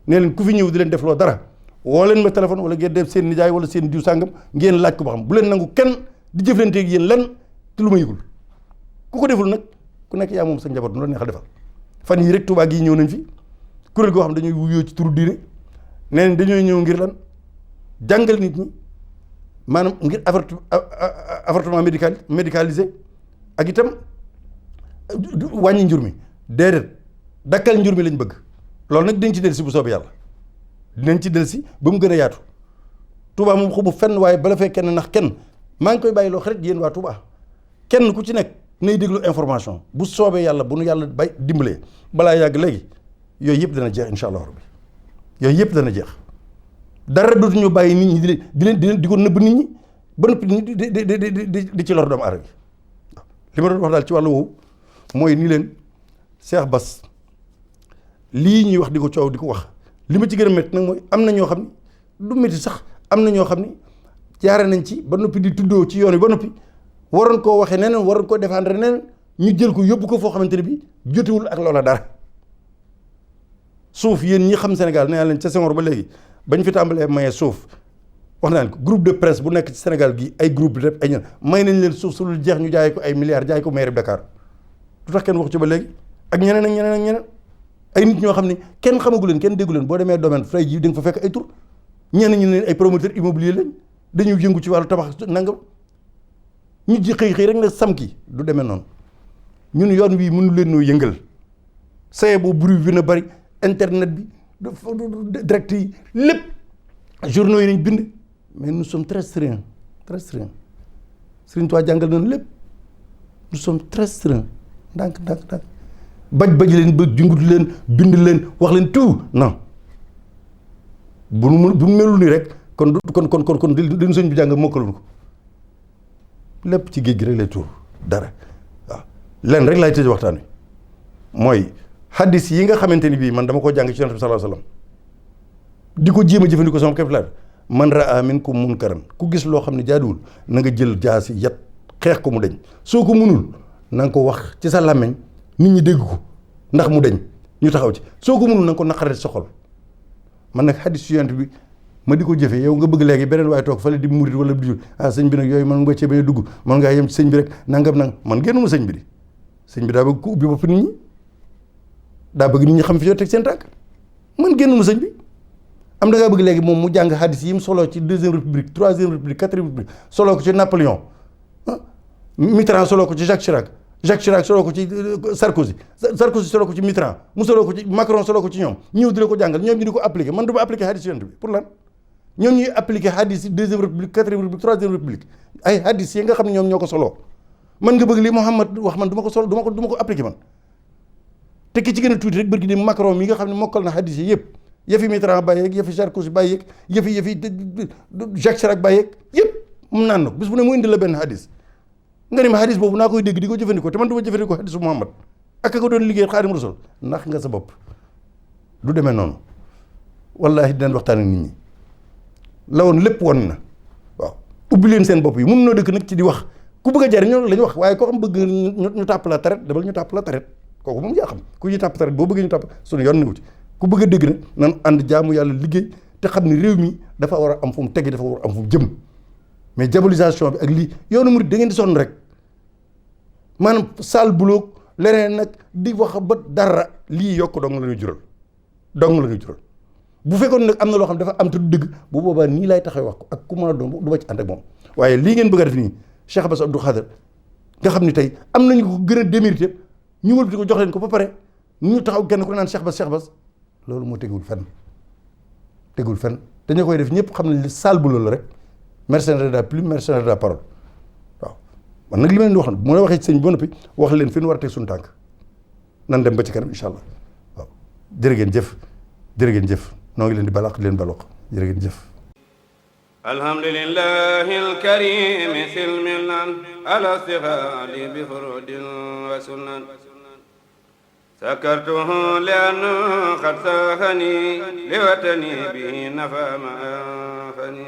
nee leen ku fi ñëw di leen def loo dara woo leen ma téléphone wala ngeen def seen nijaay wala seen diw sàngam ngeen laaj ko ba xam bu leen nangu kenn di jëflanteeg yéen lenn te lu ma yëgul ku ko deful nag ku nekk yaa moom sa njaboot nu la neexal defal fan yii rek Tuubaa gi ñëw nañ fi kuréel goo xam dañuy wuyoo ci turu diine nee nañ dañooy ñëw ngir lan jàngal nit ñi maanaam ngir avortement médicalisé ak itam wàññi njur mi déedéet dakkal njur mi lañ bëgg loolu nag dañ ci dellusi bu soobee yàlla dinañ ci dellusi ba mu gën a yaatu Touba moom xubu fenn waaye bala fee kenn ndax kenn maa ngi koy bàyyi loo xarit yéen waa Touba kenn ku ci nekk nay déglu information bu soobee yàlla bu nu yàlla bay dimbalee balaa yàgg léegi yooyu yëpp dana jeex incha allah rabbi yooyu yëpp dana jeex dara dootuñu bàyyi nit ñi di leen di ko nëbb nit ñi ba noppi di ci lor doomu aadama li ma doon wax daal ci wàllu woowu mooy ni leen Cheikh Bass lii ñuy wax di ko coow di ko wax li ma ci gën a métti nag mooy am na ñoo xam ni du métti sax am na ñoo xam ni jaare nañ ci ba noppi di tuddoo ci yoon yi ba noppi waroon koo waxee neneen waroon koo défendre neneen ñu jël ko yóbbu ko foo xamante ne bi jotewul ak loola dara suuf yéen ñi xam Sénégal nee naa leen ca Senghor ba léegi bañ fi tàmbalee maye suuf wax naa leen ko groupe de presse bu nekk ci Sénégal gi ay groupe de ay ñan may nañ leen suuf su dul jeex ñu jaay ko ay milliards jaay ko maire Dakar du tax kenn wax ci ba léegi ak ñeneen ak ñeneen ak ñeneen ay nit ñoo xam ne kenn xamagu leen kenn déggu leen boo demee domaine fray ji di nga fa fekk ay tur ñenn ñi leen ay promoteur immobilier lañ dañuy yëngu ci wàllu tabax nangam ñu ji xëy rek na samki du demee noonu ñun yoon wi mënu leen noo yëngal saye boo bruit bi na bari internet bi direct yi lépp journaux yi nañ bind mais nous sommes très sereins Serigne Touba jàngal nañu lépp nous sommes très sereins ndànk baj leen ba jungut leen bind leen wax leen tout non bu mu melul nii rek kon li sëñ bi jàng mokkaluñ ko lépp ci géej gi rek lay tuur dara waaw leen rek laay tëj waxtaan wi mooy hadis yi nga xamante ni bii man dama ko jàng ci Yonent bi sallallahu alayhi wasallam di ko jéem a jëfandikoo sama képp laat man raa minkum munkaran ku gis loo xam ne jaaduwul na nga jël jaasi yat xeex ko mu deñ soo ko munul na nga ko wax ci sa làmmiñ nit ñi dégg ko ndax mu deñ ñu taxaw ci soo ko munul na nga ko naqaree sa xol man nag hadis Yonent bi ma di ko jëfee yow nga bëgg léegi beneen waaye toog fale di murit wala di sëñ bi nag yooyu man nga cee bañ a dugg man ngaa yem ci sëñ bi rek nangam man génnuma sëñ bi di sëñ bi daa bëgg ku ubbi bopp nit ñi daa bëgg nit ñi xam fi yoo teg seen tànk man génnuma sëñ bi am da ngaa bëgg léegi moom mu jàng hadis yi mu solo ci deuxième république troisième république quatrième république solo ko ci Napoléon Mitterrand solo ko ci Jacques Chirac solo ko ci Sarkozy solo ko ci Mitterrand mu solo ko ci Macron solo ko ci ñoom ñëw di la ko jàngal ñoom ñu di ko appliqué man du ma appliqué hadis Yonent bi pour lan ñoom ñuy appliqué hadis yi deuxième république quatrième république troisième république ay hadis yi nga xam ne ñoom ñoo ko soloo man nga bëgg li Mouhamad wax man du ma ko solo du ma ko appliqué man te ki ci gën a tuuti rek bërki di Macron mi nga xam ne mokkal na hadis yi yëpp yëfi Mitterrand bàyyeeg yëfi Sarkozy bàyyeeg yëfi Jacques Chirac bàyyeeg yëpp mu naan na ko bis bu ne mu indi la benn hadis nga ni ma hadis boobu naa koy dégg di ko jëfandikoo te man du ma jëfandikoo hadisu Muhammad ak ka ko doon liggéey Xaadimu Rasuul ndax nga sa bopp du demee noonu wallaahi dinañ waxtaan ak nit ñi la woon lépp won na waaw ubbi leen seen bopp yi mun noo dëkk nag ci di wax ku bëgg a jariñoo la ñu wax waaye koo xam bëgg ñu tàpp la taret demal ñu tàpp la taret kooku moom yaa xam ku ñu tàpp taret boo bëggee ñu tàpp suñu yoon niwu ci ku bëgg a dégg nag nan ànd jaamu yàlla liggéey te xam ne réew mi dafa war a am fu mu teggi dafa war a am fu mu jëm mais diabolisation bi ak lii yoonu murid da ngeen di sonn rek maanaam sale boulot leneen nag di wax ba dara lii yokk dong la ñuy jural bu fekkoon nag am na loo xam dafa am te du dëgg bu boobaa nii lay taxaw wax ko ak ku mën a doon du ma ci ànd ak moom waaye lii ngeen bëgg a def nii Cheikh Bass Abdou Khadre nga xam ni tey am nañu ko gën a démérité ñu wëlbati ko jox leen ko ba pare ñu taxaw kenn ku ne naan Cheikh Bass loolu moo tegul fenn te ñu koy def ñëpp xam nañ li sale boulot la rek mercenaire de la plume mercenaire de la parole waaw man nag li ma leen di wax nag bu ma la waxee ci sëñ bi ba noppi wax leen fi ñu war a teg suñu tànk nan dem ba ci kanam incha allah waaw jërë ngeen jëf noo ngi leen di balaq di leen baloq jërë ngeen jëf. alhamdulillahi alkarim silmilan ala istighali bi furudin wa sunan sakartuhu li'anna qad sahani liwatani bihi nafa ma anfani